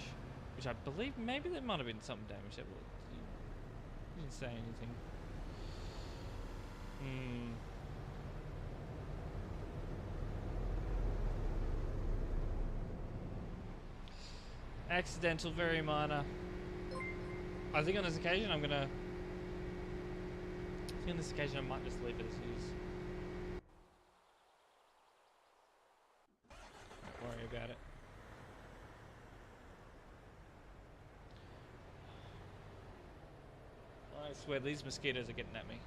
Which I believe maybe there might have been some damage that he didn't say anything. Accidental, very minor. I think on this occasion I might just leave it as is. Don't worry about it. I swear these mosquitoes are getting at me.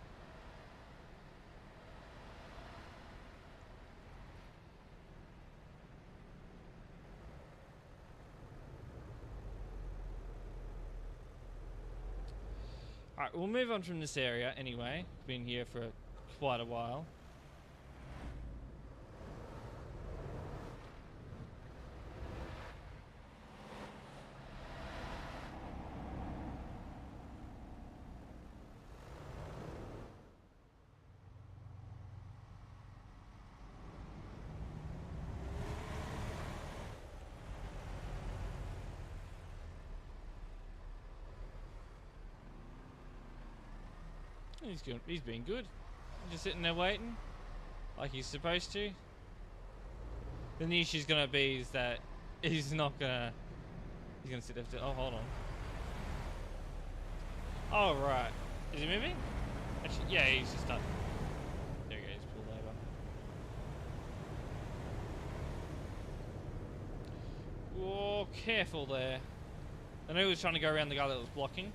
Alright, we'll move on from this area anyway. Been here for quite a while. He's being good. Just sitting there waiting, like he's supposed to. The new issue's gonna be is that he's not gonna. He's gonna sit there. Oh, hold on. Oh right, is he moving? Actually, yeah, he's just done. There he goes. He's pulled over. Whoa, careful there. I know he was trying to go around the guy that was blocking.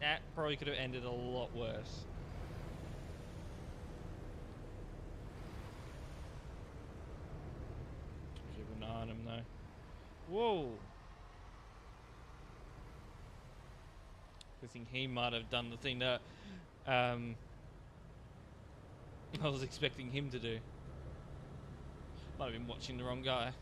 That probably could have ended a lot worse. Keep an eye on him though. Whoa! I think he might have done the thing that I was expecting him to do. Might have been watching the wrong guy.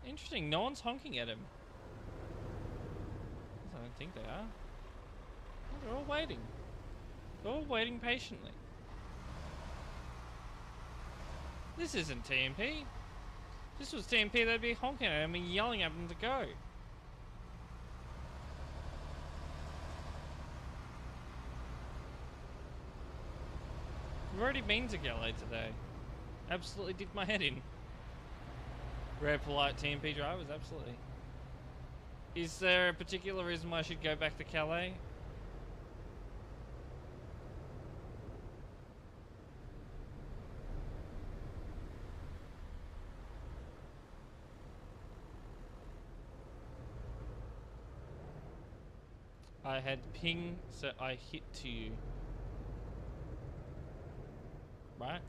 Interesting, no one's honking at him. I don't think they are. They're all waiting. They're all waiting patiently. This isn't TMP. If this was TMP, they'd be honking at him and yelling at him to go. We've already been to Galley today. Absolutely did my head in. Rare polite TMP drivers, absolutely. Is there a particular reason why I should go back to Calais? I had ping, so I hit to you. Right?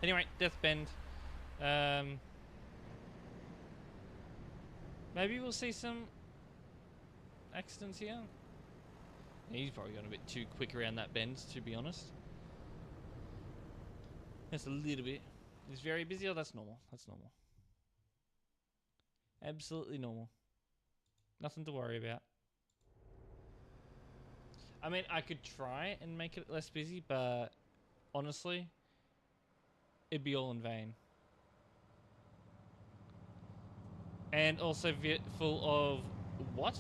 Anyway, Death Bend. Maybe we'll see some accidents here. He's probably gone a bit too quick around that bend, to be honest. Just a little bit. He's very busy. Oh, that's normal. That's normal. Absolutely normal. Nothing to worry about. I mean, I could try and make it less busy, but honestly, it'd be all in vain. And also full of what?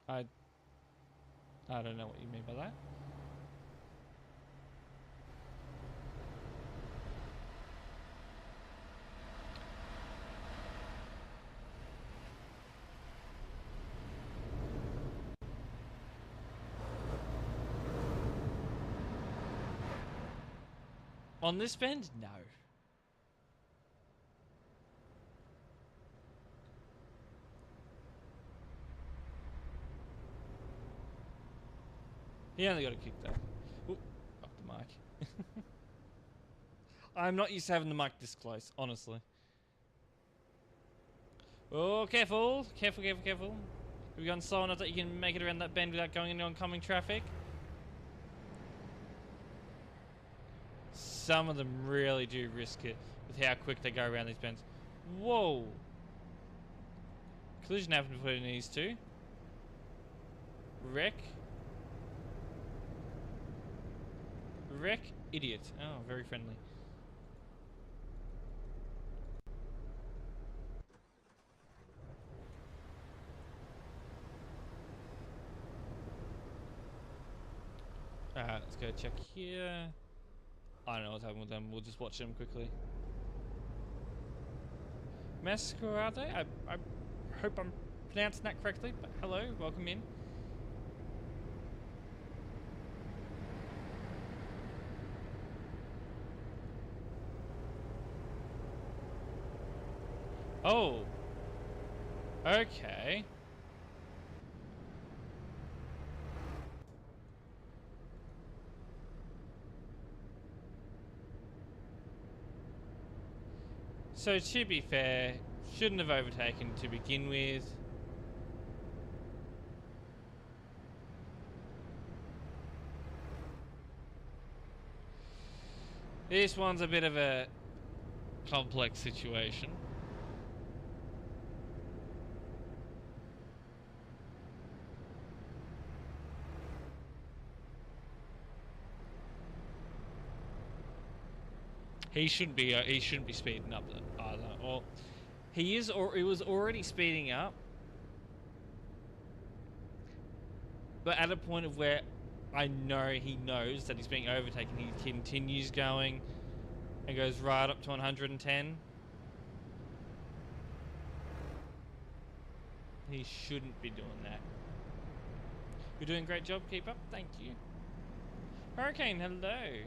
I don't know what you mean by that. On this bend? No. He only got a kick though. Oop, up the mic. I'm not used to having the mic this close, honestly. Oh, careful. Careful, careful, careful. We've gone slow enough that you can make it around that bend without going into oncoming traffic. Some of them really do risk it with how quick they go around these bends. Whoa. Collision happened before it needs to. Wreck. Wreck. Idiot. Oh, very friendly. Alright, let's go check here. I don't know what's happening with them. We'll just watch them quickly. Masquerade? I hope I'm pronouncing that correctly, but hello, welcome in. Oh. Okay. So to be fair, shouldn't have overtaken to begin with. This one's a bit of a complex situation. He shouldn't be speeding up either. Or he is, or he was already speeding up, but at a point of where I know he knows that he's being overtaken, he continues going and goes right up to 110. He shouldn't be doing that. You're doing a great job. Keep up. Thank you. Hurricane, hello.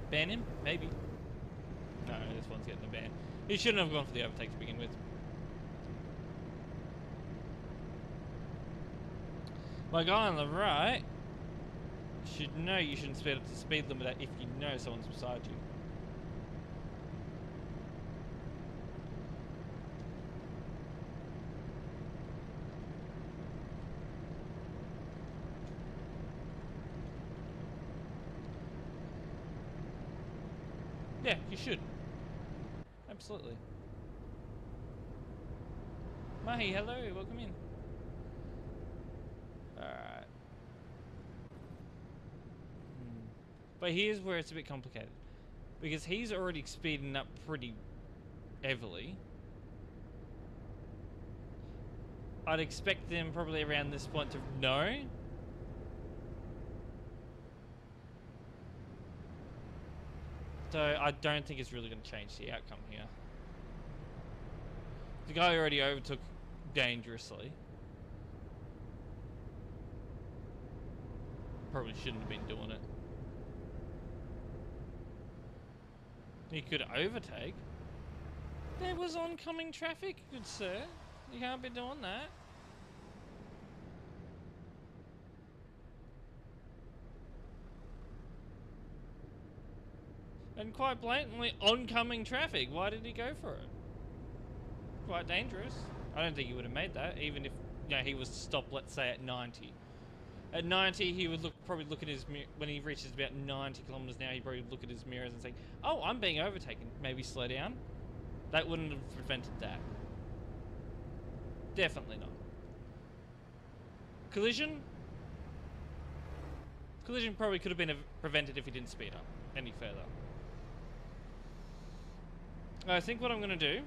Ban him? Maybe. No, this one's getting a ban. He shouldn't have gone for the overtake to begin with. My guy on the right should know you shouldn't speed up to the speed limiter if you know someone's beside you. Yeah, you should. absolutely. Mahi, hello, welcome in. Alright. But here's where it's a bit complicated. Because he's already speeding up pretty heavily. I'd expect them probably around this point to know. So I don't think it's really going to change the outcome here. The guy already overtook dangerously. Probably shouldn't have been doing it. He could overtake. There was oncoming traffic, good sir. You can't be doing that. And quite blatantly, oncoming traffic. Why did he go for it? Quite dangerous. I don't think he would have made that, even if he was to stop, let's say, at 90. At 90, he would probably look at his mirror. When he reaches about 90 kilometers an hour, he'd probably look at his mirrors and say, "Oh, I'm being overtaken. Maybe slow down." That wouldn't have prevented that. Definitely not. Collision? Collision probably could have been prevented if he didn't speed up any further. I think what I'm going to do,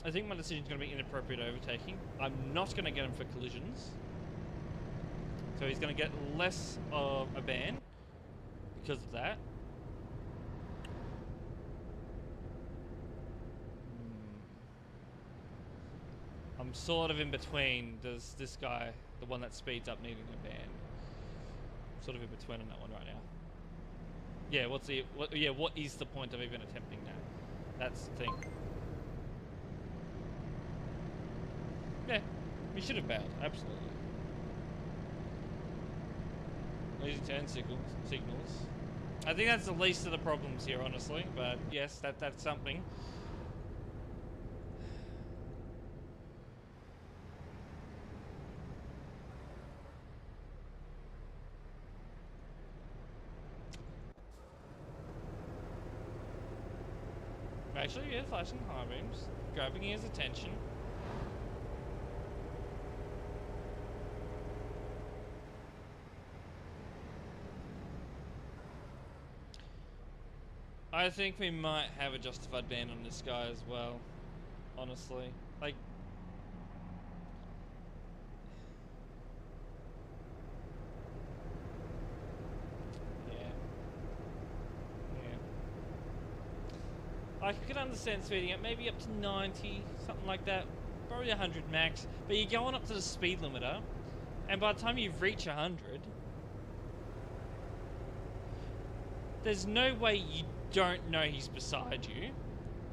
I think my decision is going to be inappropriate overtaking. I'm not going to get him for collisions. So he's going to get less of a ban because of that. I'm sort of in between. Does this guy, the one that speeds up, needing a ban? Sort of in between on that one right now. Yeah, what is the point of even attempting that? That's the thing. Yeah, we should have bailed, absolutely. Easy turn signals. I think that's the least of the problems here, honestly. But yes, that's something. Actually, yeah, flashing high beams, grabbing his attention. I think we might have a justified ban on this guy as well, honestly. Like, I could understand speeding up, maybe up to 90, something like that, probably 100 max, but you're going up to the speed limiter, and by the time you reach 100, there's no way you don't know he's beside you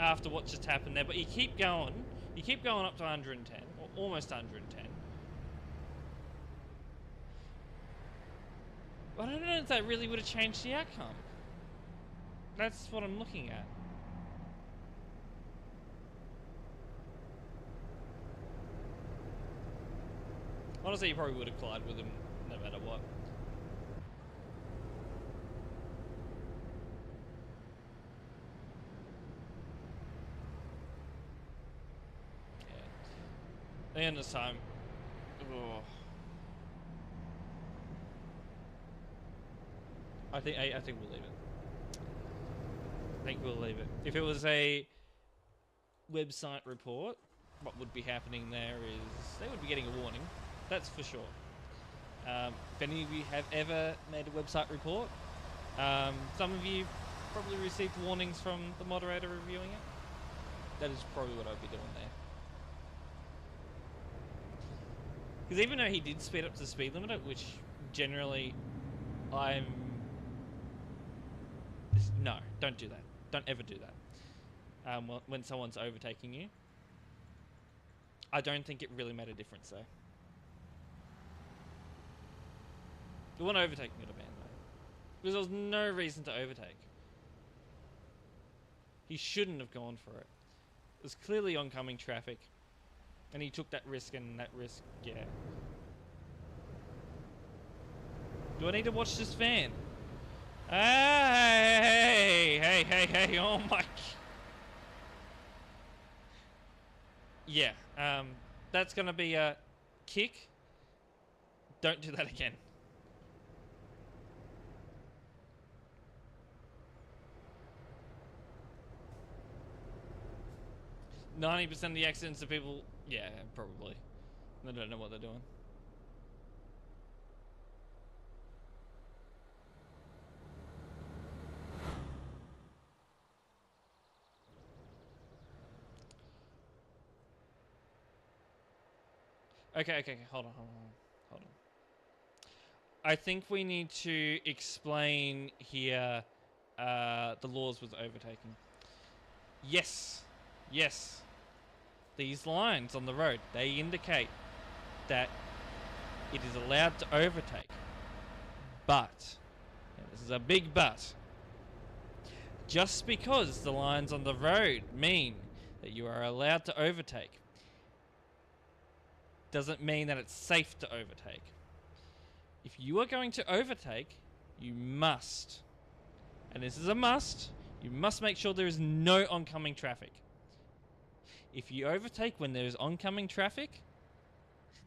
after what just happened there, but you keep going up to 110, or almost 110. I don't know if that really would have changed the outcome. That's what I'm looking at. Honestly, you probably would have collided with him no matter what. Yeah. The end of this time. Oh. I think we'll leave it. I think we'll leave it. If it was a website report, what would be happening there is they would be getting a warning. That's for sure. If any of you have ever made a website report, some of you probably received warnings from the moderator reviewing it. That is probably what I'd be doing there. Because even though he did speed up to the speed limiter, which generally no, don't do that. Don't ever do that. When someone's overtaking you. I don't think it really made a difference though. The one overtaking got a ban though. Because there was no reason to overtake. He shouldn't have gone for it. It was clearly oncoming traffic. And he took that risk, and that risk, yeah. Do I need to watch this van? Hey, oh my. Yeah, that's gonna be a kick. Don't do that again. %90 of the accidents are people... Yeah, probably. They don't know what they're doing. Okay, hold on. I think we need to explain here the laws with overtaking. Yes. These lines on the road, they indicate that it is allowed to overtake. But, and this is a big but, just because the lines on the road mean that you are allowed to overtake doesn't mean that it's safe to overtake. If you are going to overtake, you must, and this is a must, you must make sure there is no oncoming traffic. If you overtake when there is oncoming traffic,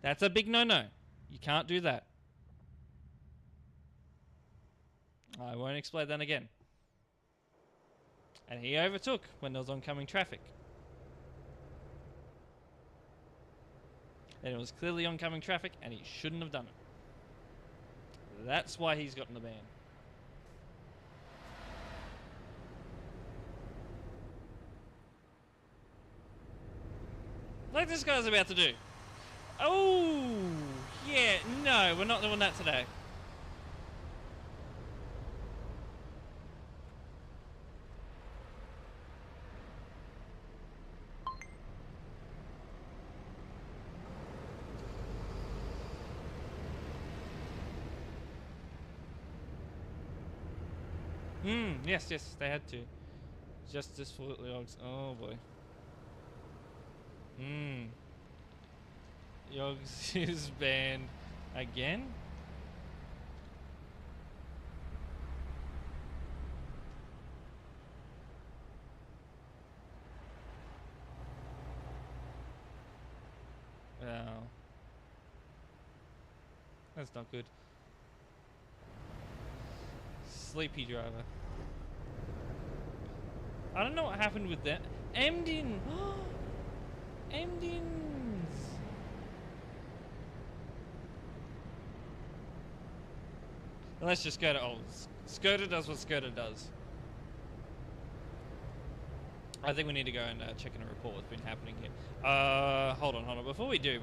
that's a big no-no. You can't do that. I won't explain that again. And he overtook when there was oncoming traffic. And it was clearly oncoming traffic, and he shouldn't have done it. That's why he's gotten the ban. Like this guy's about to do. Oh, yeah, no, we're not doing that today. Yes, they had to. Justice for the Yogs. Oh boy. Yogs is banned again? Oh. That's not good. Sleepy driver. I don't know what happened with that. Emden! Emdens! Let's just go to... Oh, Skoda does what Skoda does. I think we need to go and check in a report what's been happening here. Hold on. Before we do.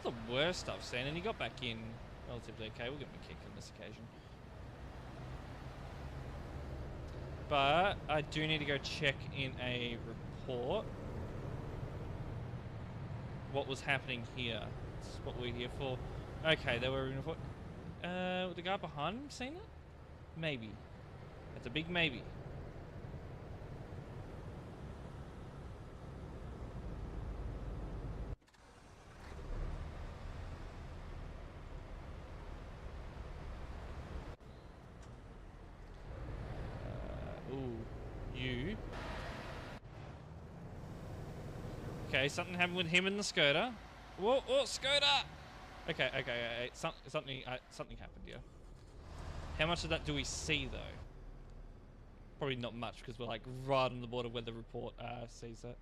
Not the worst I've seen, and he got back in relatively okay. We'll give him a kick on this occasion. But I do need to go check in a report what was happening here. That's what we're here for. Okay, they were in a report. The guy behind him seen it? Maybe. That's a big maybe. You. Okay, something happened with him and the Skoda. Whoa, Skoda! Okay. Something happened, yeah. How much of that do we see, though? Probably not much, because we're like right on the border where the report sees that.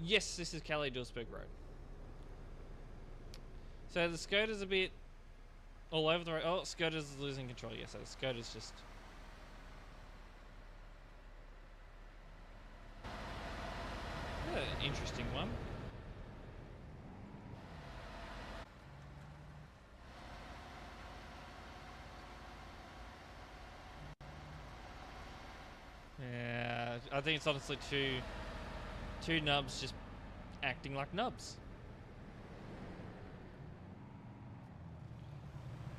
Yes, this is Calais-Duisburg Road. So the Skoda's a bit all over the road. Oh, Skoda's losing control. Yeah, so the Skoda's just... an interesting one. Yeah, I think it's honestly two nubs just acting like nubs.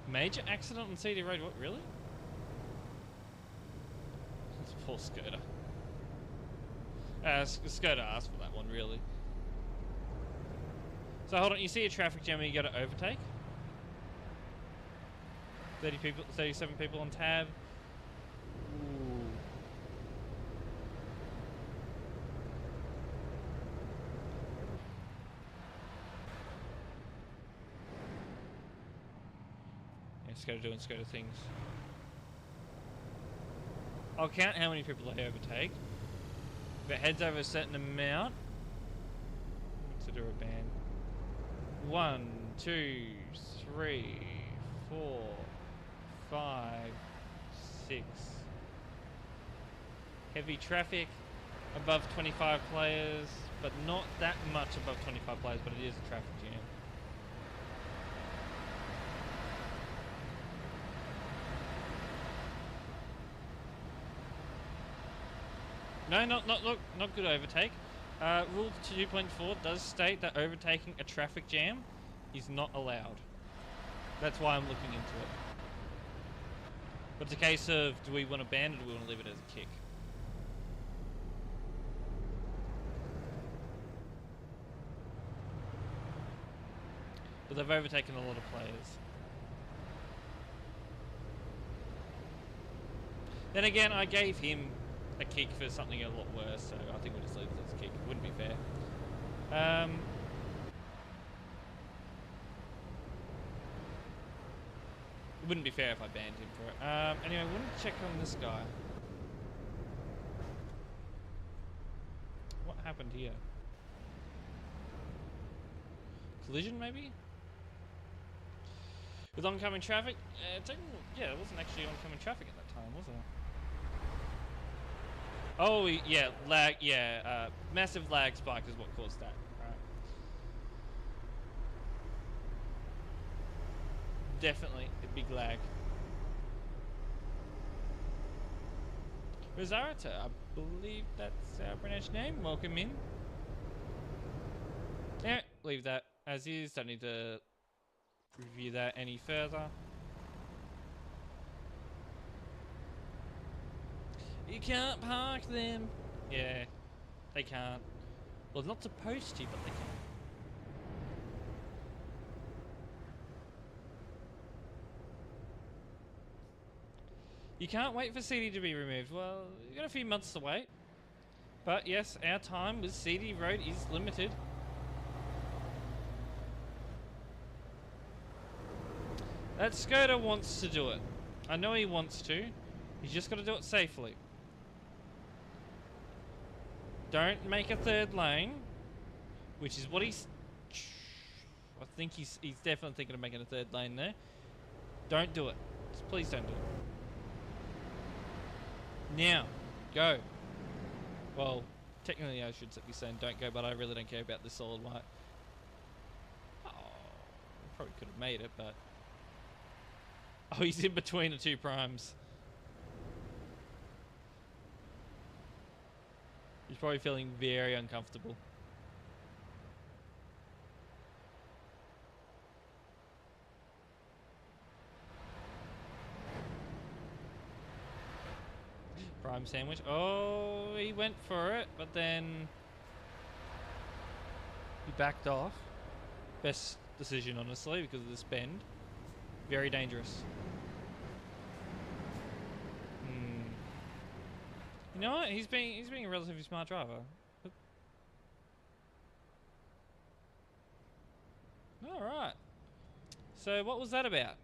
Major accident on CD Road, what, really? It's poor Skoda. Skoda asked for that one, really. So hold on, you see a traffic jam and you gotta overtake? 30 people, 37 people on tab. Ooh. Yeah, Skoda doing Skoda things. I'll count how many people I overtake. If it heads over a certain amount, consider a ban. 1, 2, 3, 4, 5, 6. Heavy traffic, above 25 players, but not that much above 25 players, but it is a traffic jam. No, not good overtake. Rule 2.4 does state that overtaking a traffic jam is not allowed. That's why I'm looking into it. But it's a case of, do we want to ban it or do we want to leave it as a kick? But they've overtaken a lot of players. Then again, I gave him a kick for something a lot worse, so I think we'll just leave it as a kick. It wouldn't be fair. It wouldn't be fair if I banned him for it. Anyway, I want to check on this guy. What happened here? Collision, maybe? With oncoming traffic? Yeah, it wasn't actually oncoming traffic at that time, was it? Oh, yeah, lag, yeah, massive lag spike is what caused that. Right. Definitely a big lag. Rosarita, I believe that's our British name. Welcome in. Yeah, leave that as is. Don't need to review that any further. You can't park them. Yeah, they can't. Well, not supposed to, but they can. You can't wait for CD to be removed. Well, you got a few months to wait. But yes, our time with CD Road is limited. That Skoda wants to do it. I know he wants to. He's just got to do it safely. Don't make a third lane, which is what he's... I think he's definitely thinking of making a third lane there. Don't do it. Just please don't do it. Now, go. Well, technically I should be saying don't go, but I really don't care about this solid white. Oh, probably could have made it, but... Oh, he's in between the two primes. He's probably feeling very uncomfortable. Prime sandwich. Oh, he went for it, but then he backed off. Best decision, honestly, because of this bend. Very dangerous. You know what? He's being a relatively smart driver. All right. So what was that about?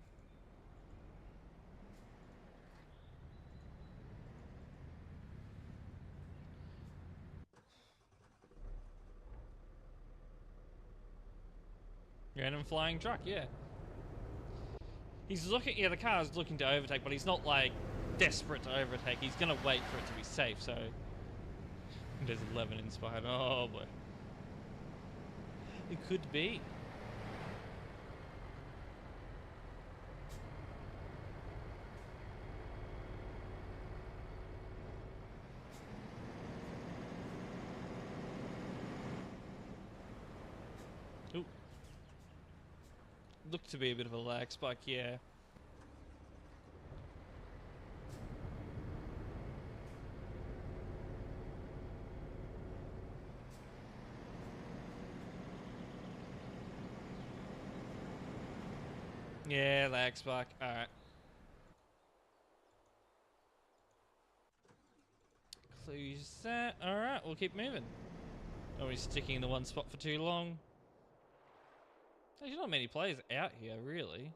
Random flying truck, yeah. He's looking, yeah, the car is looking to overtake, but he's not like desperate to overtake. He's gonna wait for it to be safe, so. There's 11 inspired. Oh boy. It could be. Ooh. Looked to be a bit of a lag spike, yeah. Yeah, lag spike. Alright. Close that. Alright, we'll keep moving. Are we sticking in the one spot for too long? There's not many players out here, really.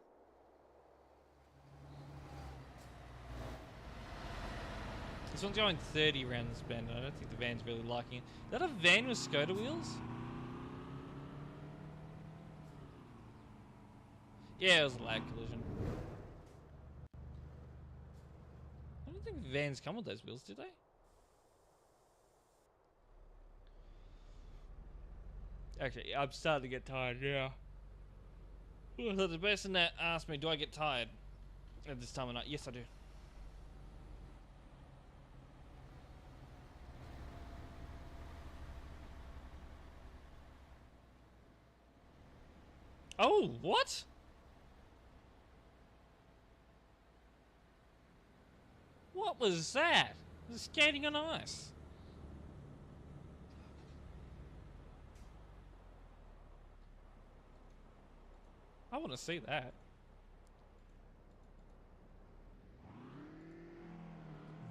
This one's going 30 around this bend. I don't think the van's really liking it. Is that a van with Skoda wheels? Yeah, it was a lag collision. I don't think vans come with those wheels, do they? Actually, I'm starting to get tired now. So the person that asked me, do I get tired at this time of night? Yes, I do. Oh, what? What was that? It was skating on ice. I want to see that.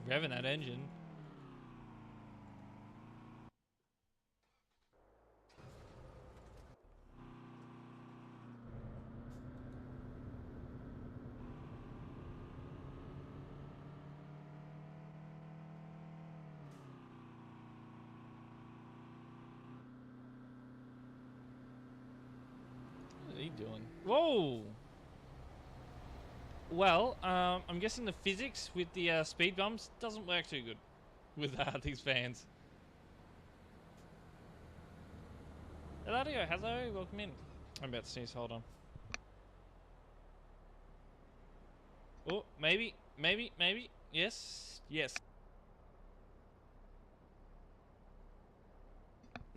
Revving that engine. What are they doing? Whoa! Well, I'm guessing the physics with the speed bumps doesn't work too good with these fans. Eladio, hello, welcome in. I'm about to sneeze, hold on. Oh, maybe. Yes, yes.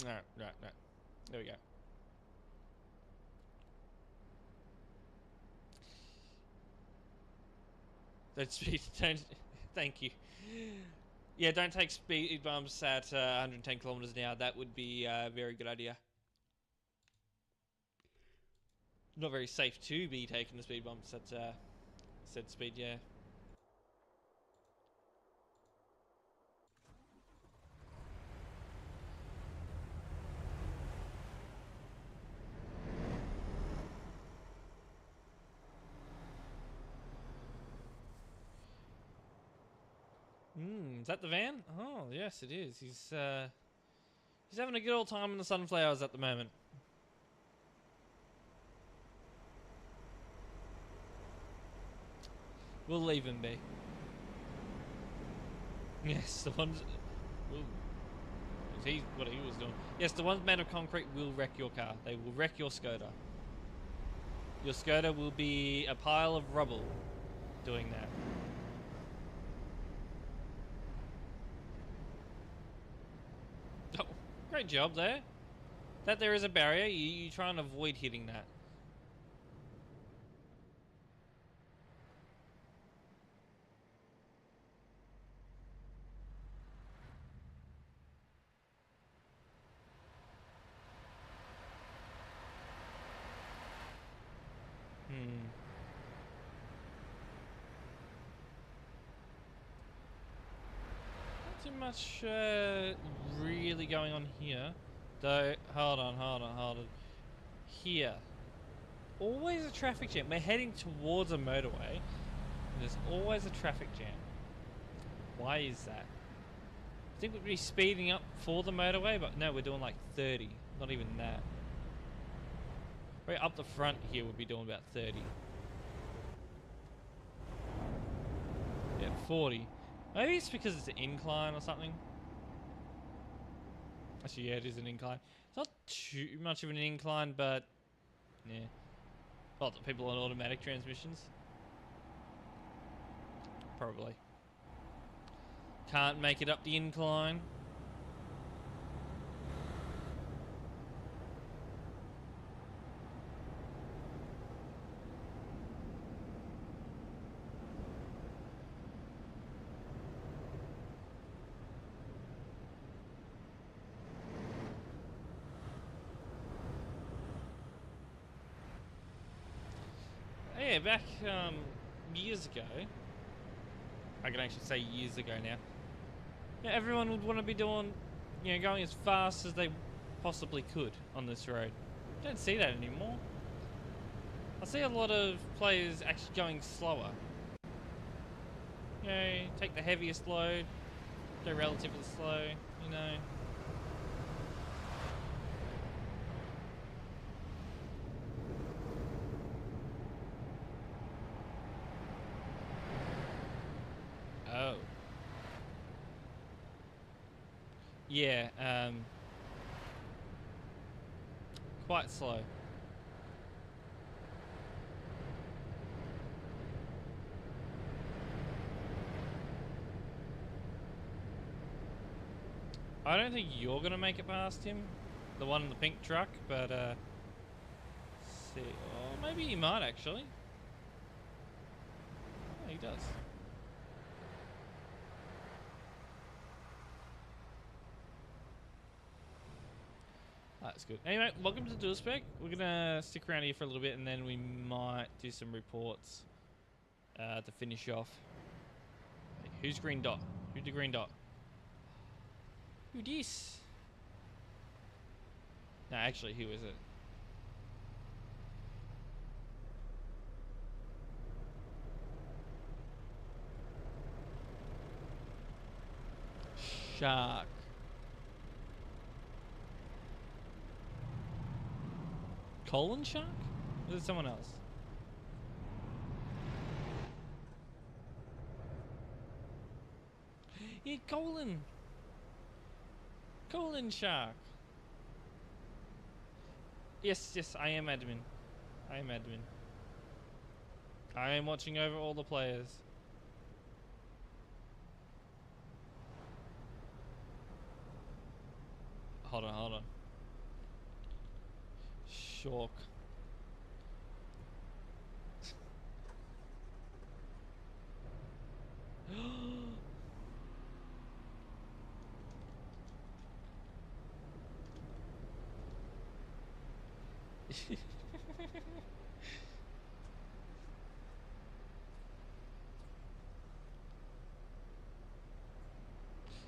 Right. There we go. Don't, thank you. Yeah, don't take speed bumps at 110 kilometers an hour. That would be a very good idea. Not very safe to be taking the speed bumps at said speed, yeah. Is that the van? Oh, yes, it is. He's having a good old time in the sunflowers at the moment. We'll leave him be. Yes, the ones. He's what he was doing. Yes, the ones made of concrete will wreck your car. They will wreck your Skoda. Your Skoda will be a pile of rubble doing that. Oh, great job there. That there is a barrier. You try and avoid hitting that. Not too much really going on here. Though, hold on. Here. Always a traffic jam. We're heading towards a motorway. And there's always a traffic jam. Why is that? I think we'd be speeding up for the motorway, but no, we're doing like 30. Not even that. Right up the front here, we'll be doing about 30. Yeah, 40. Maybe it's because it's an incline or something. Actually, yeah, it is an incline. It's not too much of an incline, but yeah. Well, the people on automatic transmissions. Probably. Can't make it up the incline. Yeah, back years ago, I can actually say years ago now, Yeah, everyone would want to be doing, going as fast as they possibly could on this road. Don't see that anymore. I see a lot of players actually going slower. Take the heaviest load, go relatively slow, Oh. Yeah, quite slow. I don't think you're gonna make it past him, the one in the pink truck, but see, oh, maybe he might actually. Oh, he does. That's good. Anyway, welcome to DualSpec. We're gonna stick around here for a little bit, and then we might do some reports to finish off. Hey, who's green dot? Who's the green dot? Who this? No, actually, who is it? Shark. Colin Shark? Or is it someone else? Yeah, Colin. Colin Shark. Yes, I am admin. I am admin. I am watching over all the players. Hold on. Shock.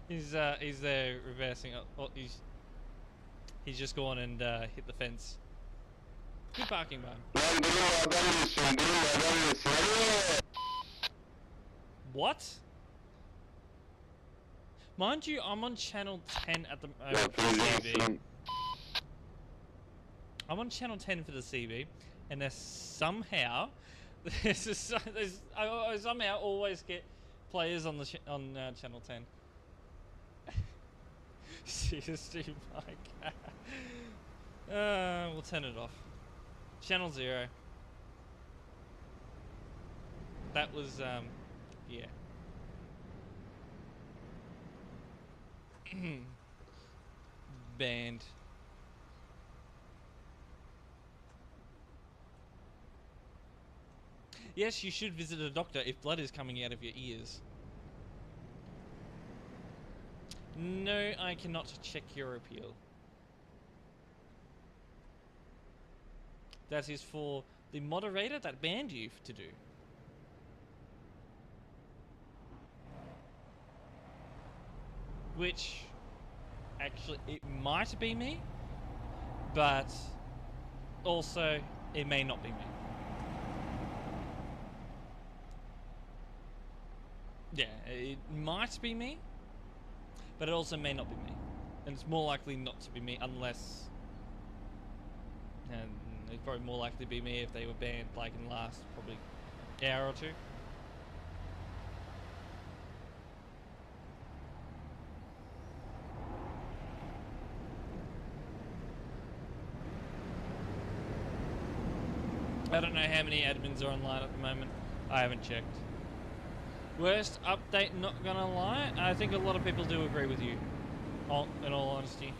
He's there reversing. Oh, he's just gone and hit the fence. Good parking, man. What? Mind you, I'm on channel 10 at the moment for the CB. I'm on channel 10 for the CB, and there's somehow I somehow always get players on the channel 10. Seriously, Mike. We'll turn it off. Channel 0. That was yeah. Banned. Yes, you should visit a doctor if blood is coming out of your ears. No, I cannot check your appeal. That is for the moderator that banned you to do. Which, actually, it might be me, but also it may not be me. Yeah, it might be me, but it also may not be me. And it's more likely not to be me unless... And it'd probably more likely be me if they were banned like in the last probably hour or two. I don't know how many admins are online at the moment. I haven't checked. Worst update, not gonna lie. I think a lot of people do agree with you, in all honesty.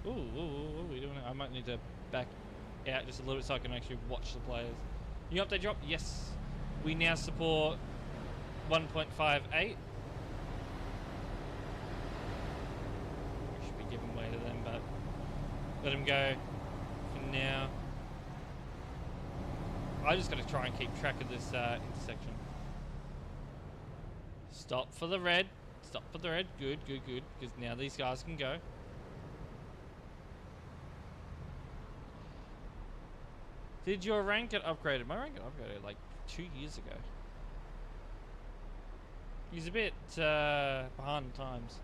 Ooh, what are we doing? I might need to back out just a little bit so I can actually watch the players. New update drop? Yes. We now support 1.58. We should be giving way to them, but let them go for now. I just gotta try and keep track of this intersection. Stop for the red. Stop for the red. Good, good, good. Because now these guys can go. Did your rank get upgraded? My rank got upgraded like 2 years ago. He's a bit behind the times.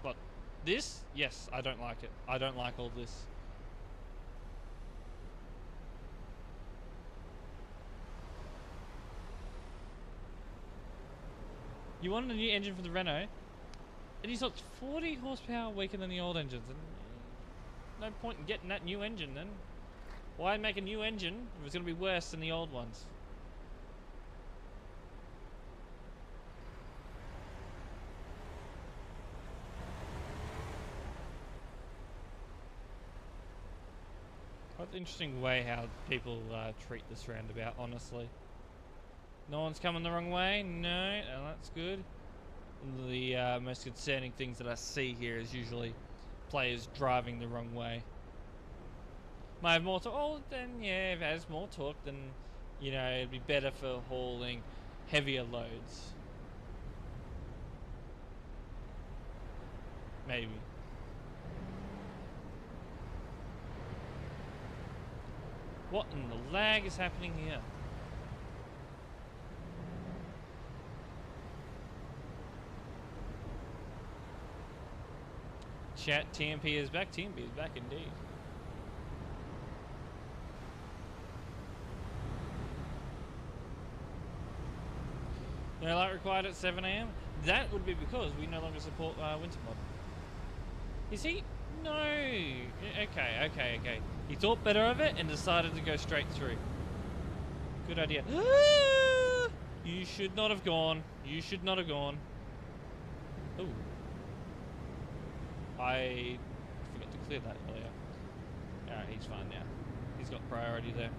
But this? Yes, I don't like it. I don't like all this. You want a new engine for the Renault? And he's got 40 horsepower weaker than the old engines. And no point in getting that new engine then. Why make a new engine if it's going to be worse than the old ones? What an interesting way how people treat this roundabout, honestly. No one's coming the wrong way? No, oh, that's good. One of the most concerning things that I see here is usually players driving the wrong way. Might have more torque. Oh, then yeah, if it has more torque, then you know it'd be better for hauling heavier loads. Maybe. What in the lag is happening here? Chat, TMP is back. TMP is back indeed. No light required at 7 AM? That would be because we no longer support winter mod. Is he? No. Okay. He thought better of it and decided to go straight through. Good idea. You should not have gone. You should not have gone. Ooh. I forgot to clear that earlier. Alright, he's fine now. He's got priority there.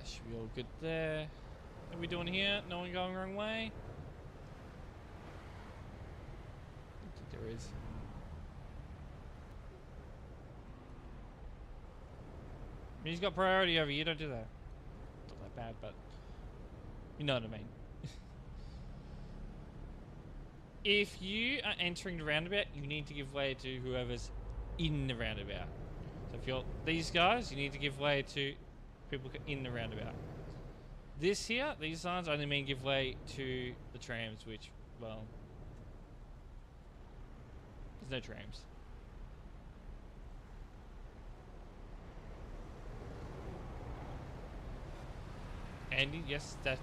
Should be all good there. What are we doing here? No one going the wrong way? I don't think there is. I mean, he's got priority over you, don't do that. Not that bad, but you know what I mean. If you are entering the roundabout, you need to give way to whoever's in the roundabout. So if you're these guys, you need to give way to people in the roundabout. This here, these signs only mean give way to the trams, which, well, there's no trams. Andy, yes, that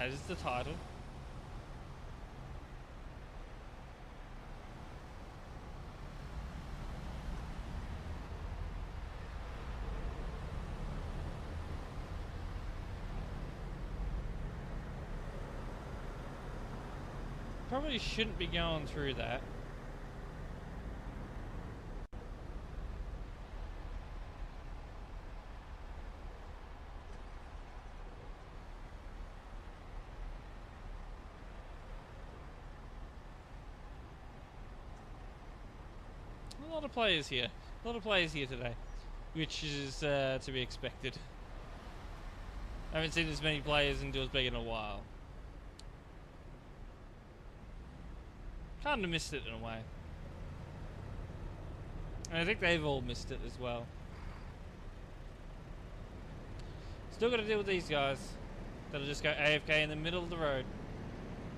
is the title. Probably shouldn't be going through that. A lot of players here. A lot of players here today, which is to be expected. I haven't seen as many players in Duels Big in a while. Kind of missed it in a way. And I think they've all missed it as well. Still got to deal with these guys that'll just go AFK in the middle of the road.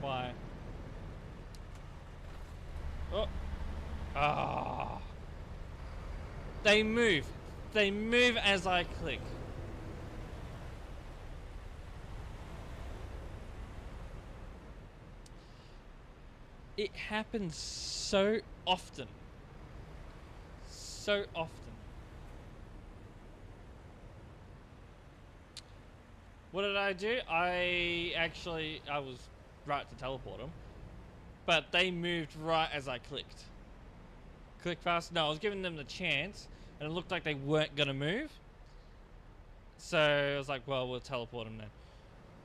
Why? Oh. Ah. They move. They move as I click. It happens so often. So often. What did I do? I was right to teleport them. But they moved right as I clicked. Click fast. No, I was giving them the chance. And it looked like they weren't going to move. So I was like, well, we'll teleport them then.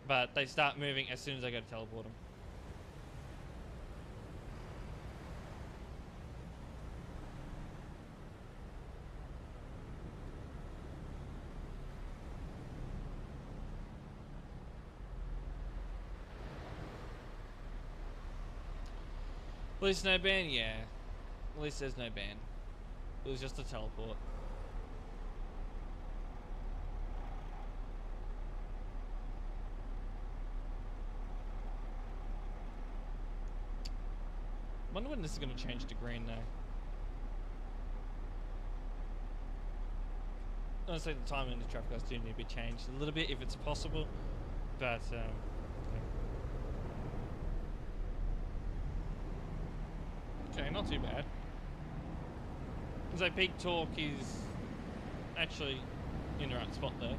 But they start moving as soon as I go to teleport them. At least no ban? Yeah. At least there's no ban. It was just a teleport. Wonder when this is going to change to green though. Honestly, the timing of the traffic lights do need to be changed a little bit if it's possible. But, okay, not too bad. So peak torque is actually in the right spot there.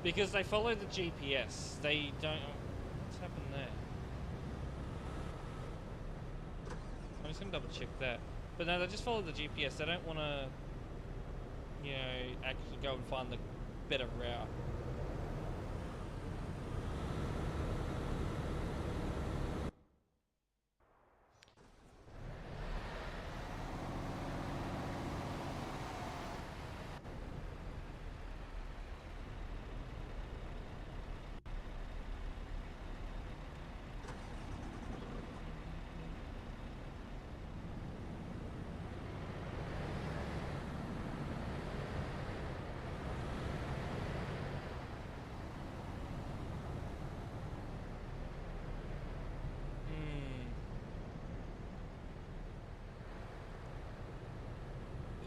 Because they follow the GPS, they don't... What's happened there? I'm just gonna double check that. But no, they just follow the GPS, they don't want to, you know, actually go and find the better route.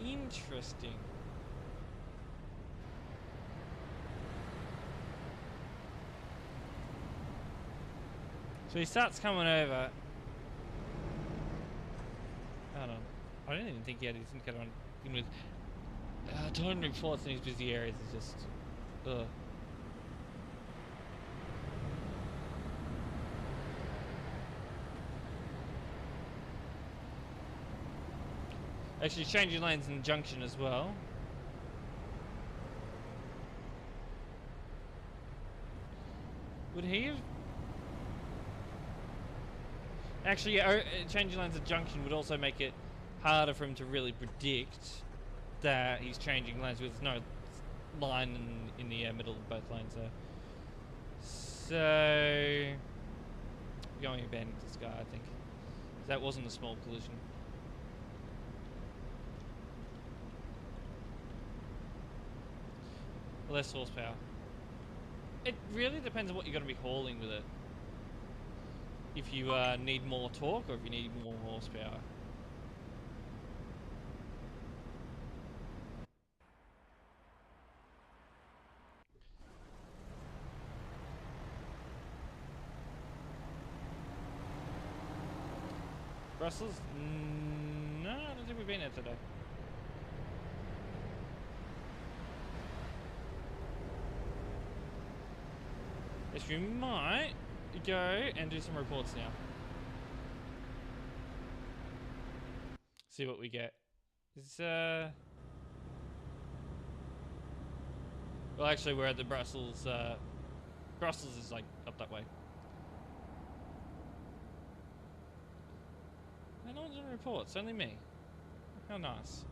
Interesting. So he starts coming over. Hold on. I didn't even think he had his indicator on. With 200 reports in these busy areas is just. Ugh. Actually, changing lanes in the junction as well. Would he have? Actually, yeah, changing lanes at junction would also make it harder for him to really predict that he's changing lanes with no line in the middle of both lanes there. So, going and abandoning this guy, I think. That wasn't a small collision. Less horsepower. It really depends on what you're going to be hauling with it. If you need more torque or if you need more horsepower. Brussels? No, I don't think we've been there today. Yes, we might go and do some reports now. See what we get. It's, well, actually, we're at the Brussels. Brussels is like up that way. No one's doing reports, only me. How nice.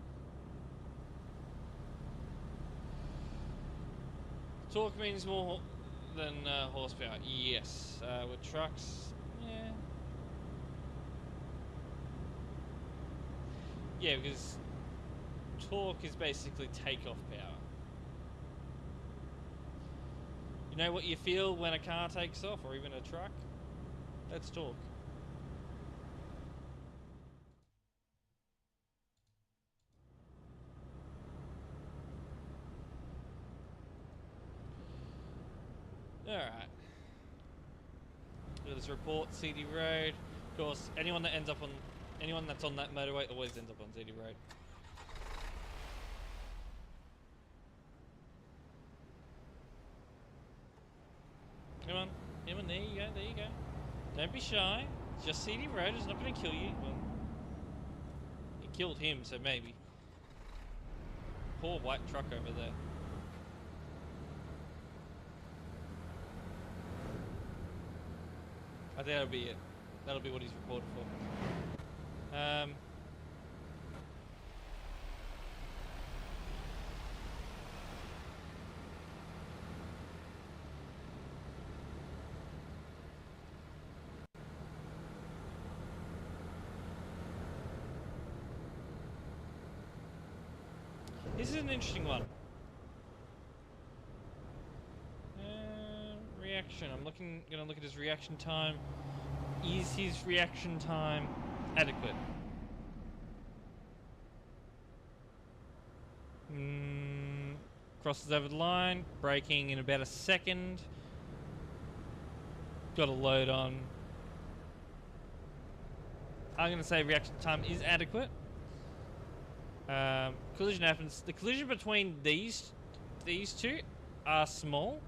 Torque means more than horsepower. Yes. With trucks, yeah. Yeah, because torque is basically takeoff power. You know what you feel when a car takes off, or even a truck? That's torque. Alright. Look at this report, CD Road. Of course, anyone that's on that motorway always ends up on CD Road. Come on, there you go, there you go. Don't be shy. Just CD Road is not going to kill you. Well, it killed him, so maybe. Poor white truck over there. I think that'll be it. That'll be what he's reported for. This is an interesting one. Reaction. I'm gonna look at his reaction time. Is his reaction time adequate? Crosses over the line, braking in about a second. Got a load on. I'm gonna say reaction time is adequate. Collision happens. The collision between these two are small,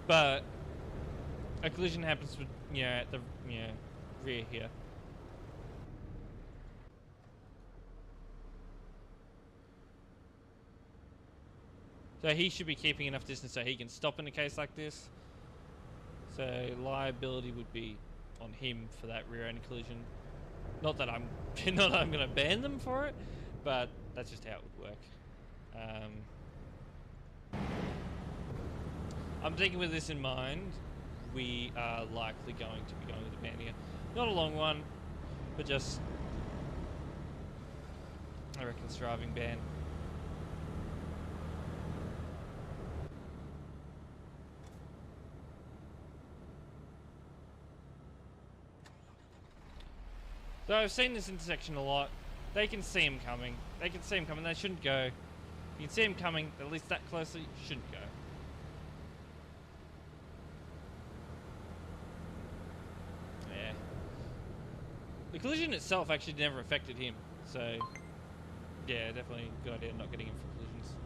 but a collision happens with, at the rear here. So he should be keeping enough distance so he can stop in a case like this. So liability would be on him for that rear end collision. Not that I'm going to ban them for it, but that's just how it would work. I'm thinking with this in mind, we are likely going to be going with a ban here. Not a long one, but just, I reckon, driving ban. So I've seen this intersection a lot. They can see him coming. They shouldn't go. You can see him coming, at least that closely, shouldn't go. Yeah. The collision itself actually never affected him. So, yeah, definitely a good idea not getting him for collisions.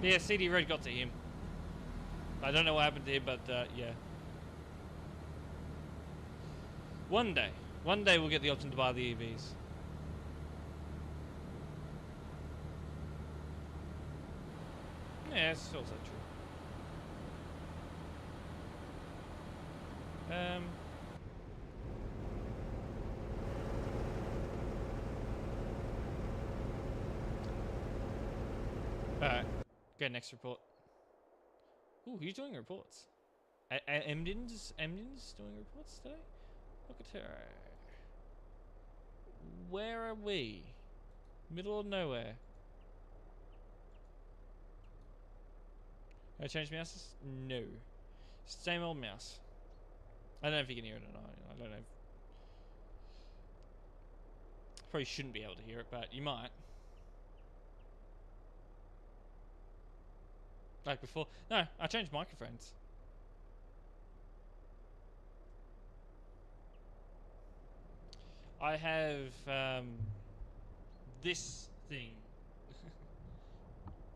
Yeah, CD Road got to him. I don't know what happened to him, but yeah. One day we'll get the option to buy the EVs. Yeah, it's also true. Alright, go next report. Ooh, who's doing reports? Emden's doing reports today? Look at her. Where are we? Middle of nowhere. Can I change mouses? No. Same old mouse. I don't know if you can hear it or not. I don't know. Probably shouldn't be able to hear it, but you might. Like before. No, I changed microphones. I have this thing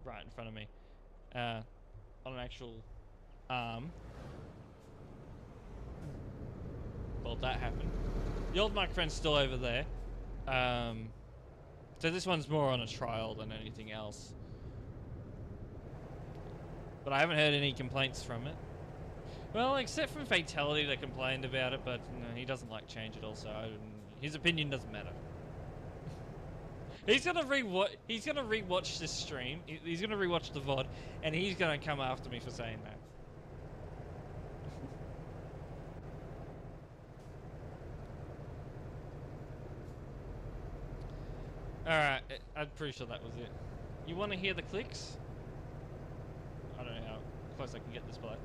right in front of me on an actual arm. Well, that happened. The old microphone's still over there. So this one's more on a trial than anything else. But I haven't heard any complaints from it. Well, except from Fatality that complained about it, but no, he doesn't like change at all, so his opinion doesn't matter. He's gonna rewatch this stream. He's gonna rewatch the VOD, and he's gonna come after me for saying that. Alright, I'm pretty sure that was it. You want to hear the clicks? I don't know how close I can get this by.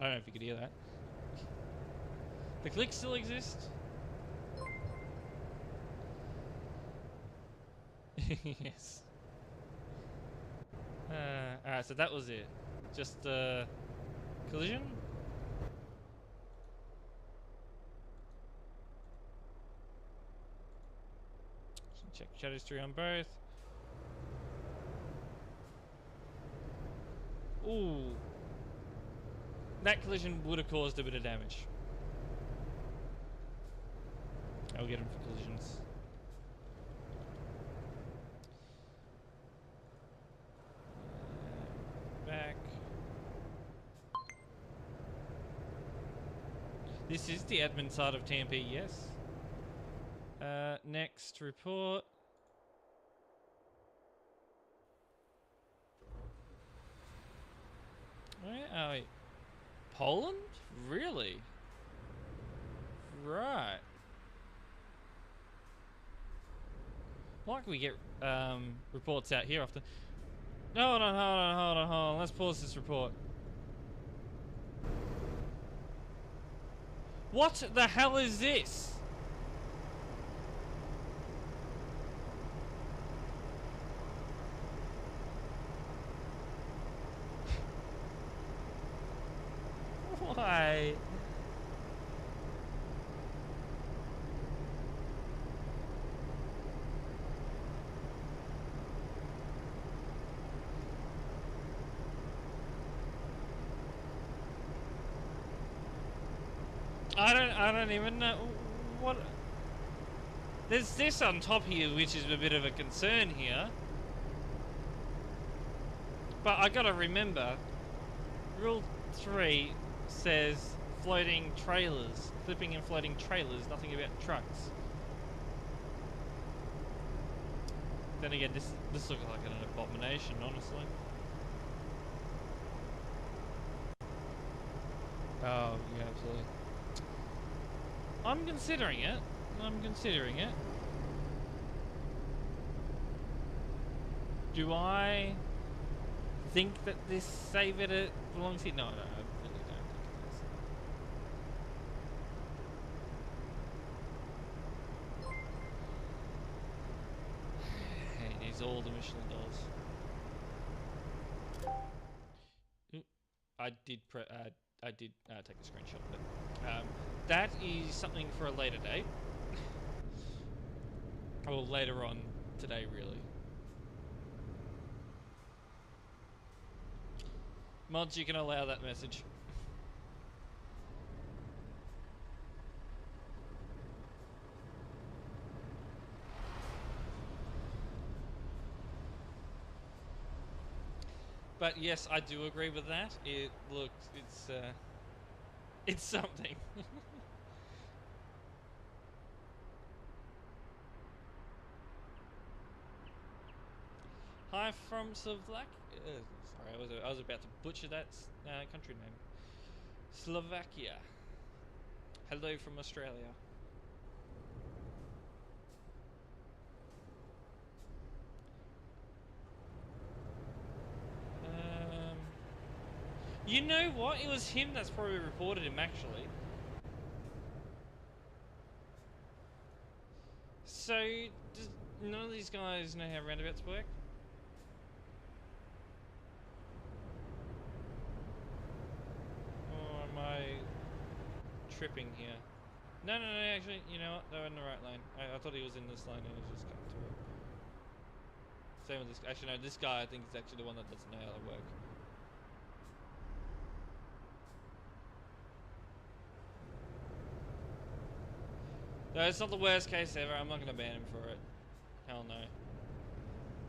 I don't know if you could hear that. The clicks still exist? Yes. Alright, so that was it. Just collision? Check chat history on both. Ooh. That collision would have caused a bit of damage. I'll get him for collisions. Back. This is the admin side of TMP, yes. Next report. Where are we? Poland? Really? Right. Why can we get reports out here often? No, hold on. Let's pause this report. What the hell is this? Why? I don't even know what. There's this on top here, which is a bit of a concern here. But I gotta remember, Rule 3 says floating trailers, clipping and floating trailers, nothing about trucks. Then again, this looks like an abomination, honestly. Oh, yeah, absolutely. I'm considering it. Do I think that this save edit belongs here? No, I really don't think it is. He needs all the Michelin doors. Ooh, I did take a screenshot of it. That is something for a later date. Or later on today, really. Mods, you can allow that message. But yes, I do agree with that. It looks, it's something. Hi from Slovakia. Sorry, I was about to butcher that country name. Slovakia. Hello from Australia. You know what? It was him that's probably reported him, actually. So, does none of these guys know how roundabouts work? Or am I tripping here? No, actually, you know what? They're in the right lane. I thought he was in this lane and he was just coming to it. Same with this. Actually, no, this guy I think is actually the one that doesn't know how they work. No, it's not the worst case ever. I'm not going to ban him for it. Hell no.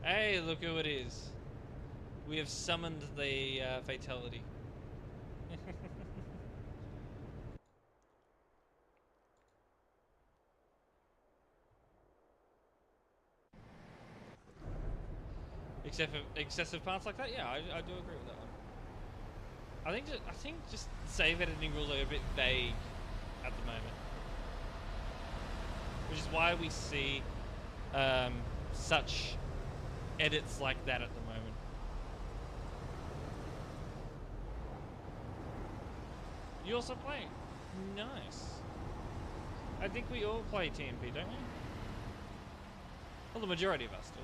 Hey, look who it is. We have summoned the fatality. Except for excessive parts like that, yeah, I do agree with that one. I think just save editing rules are a bit vague at the moment, which is why we see such edits like that at the moment. You also play? Nice. I think we all play TMP, don't we? Well, the majority of us do.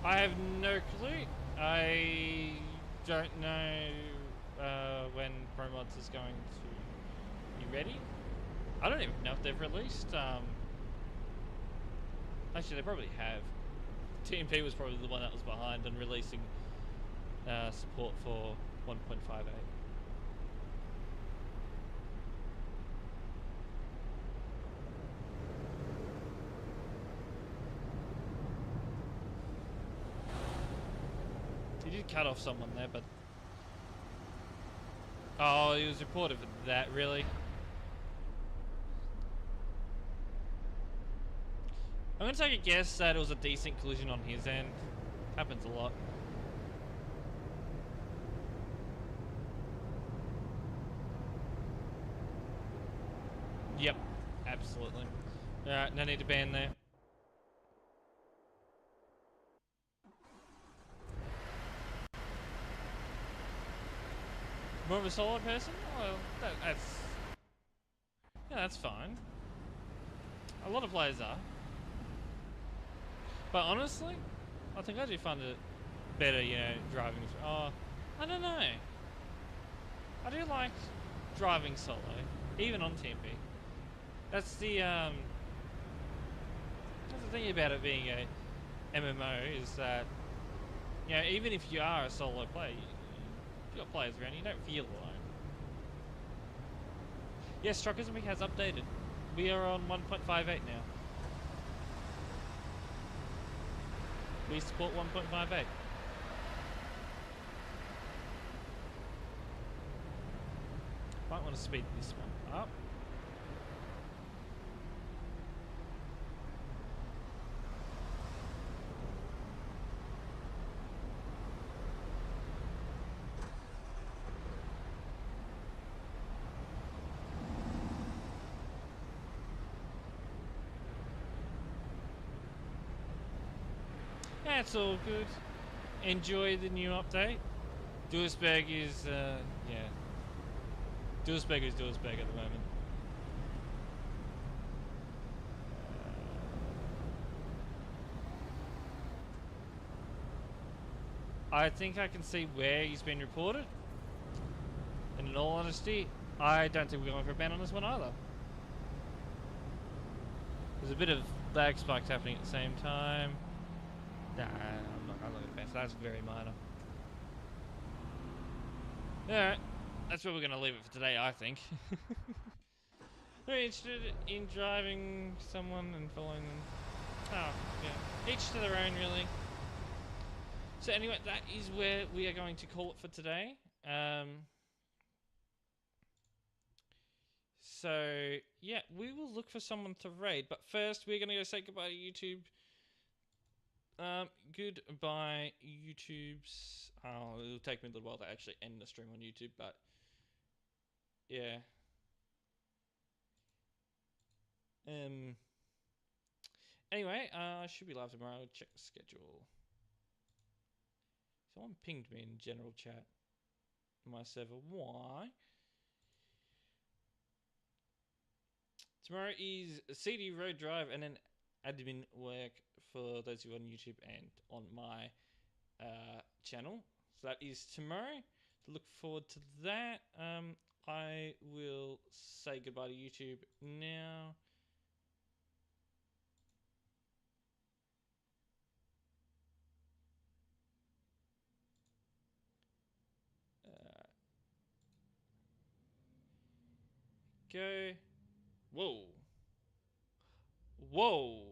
I have no clue. I don't know when ProMods is going to be ready. I don't even know if they've released. Actually, they probably have. TMP was probably the one that was behind on releasing support for 1.58. He did cut off someone there, but... Oh, he was reported for that, really? I'm gonna take a guess that it was a decent collision on his end. Happens a lot. Yep, absolutely. Alright, no need to ban there. More of a solo person? Well, that's fine. A lot of players are. But honestly, I think I do find it better, you know, driving. Oh, I don't know. I do like driving solo, even on TMP. That's the thing about it being a MMO is that, you know, even if you are a solo player, you've got players around, you don't feel alone. Yes, TruckersMP has updated. We are on 1.58 now. We support 1.58. Might want to speed this one up. That's all good. Enjoy the new update. Duisberg is, yeah. Duisberg is Duisberg at the moment. I think I can see where he's been reported. And in all honesty, I don't think we're going for a ban on this one either. There's a bit of lag spikes happening at the same time. Nah, I'm not going to look at ban, so that's very minor. Alright, that's where we're going to leave it for today, I think. Are you interested in driving someone and following them? Oh, yeah. Each to their own, really. So anyway, that is where we are going to call it for today. So, yeah, we will look for someone to raid. But first, we're going to go say goodbye to YouTube. Goodbye, YouTube's... Oh, it'll take me a little while to actually end the stream on YouTube, but... Yeah. Anyway, I should be live tomorrow. Check the schedule. Someone pinged me in general chat. My server. Why? Tomorrow is CD Road Drive and then admin work for those who are on YouTube and on my channel. So that is tomorrow. To look forward to that. I will say goodbye to YouTube now. Go. Whoa. Whoa.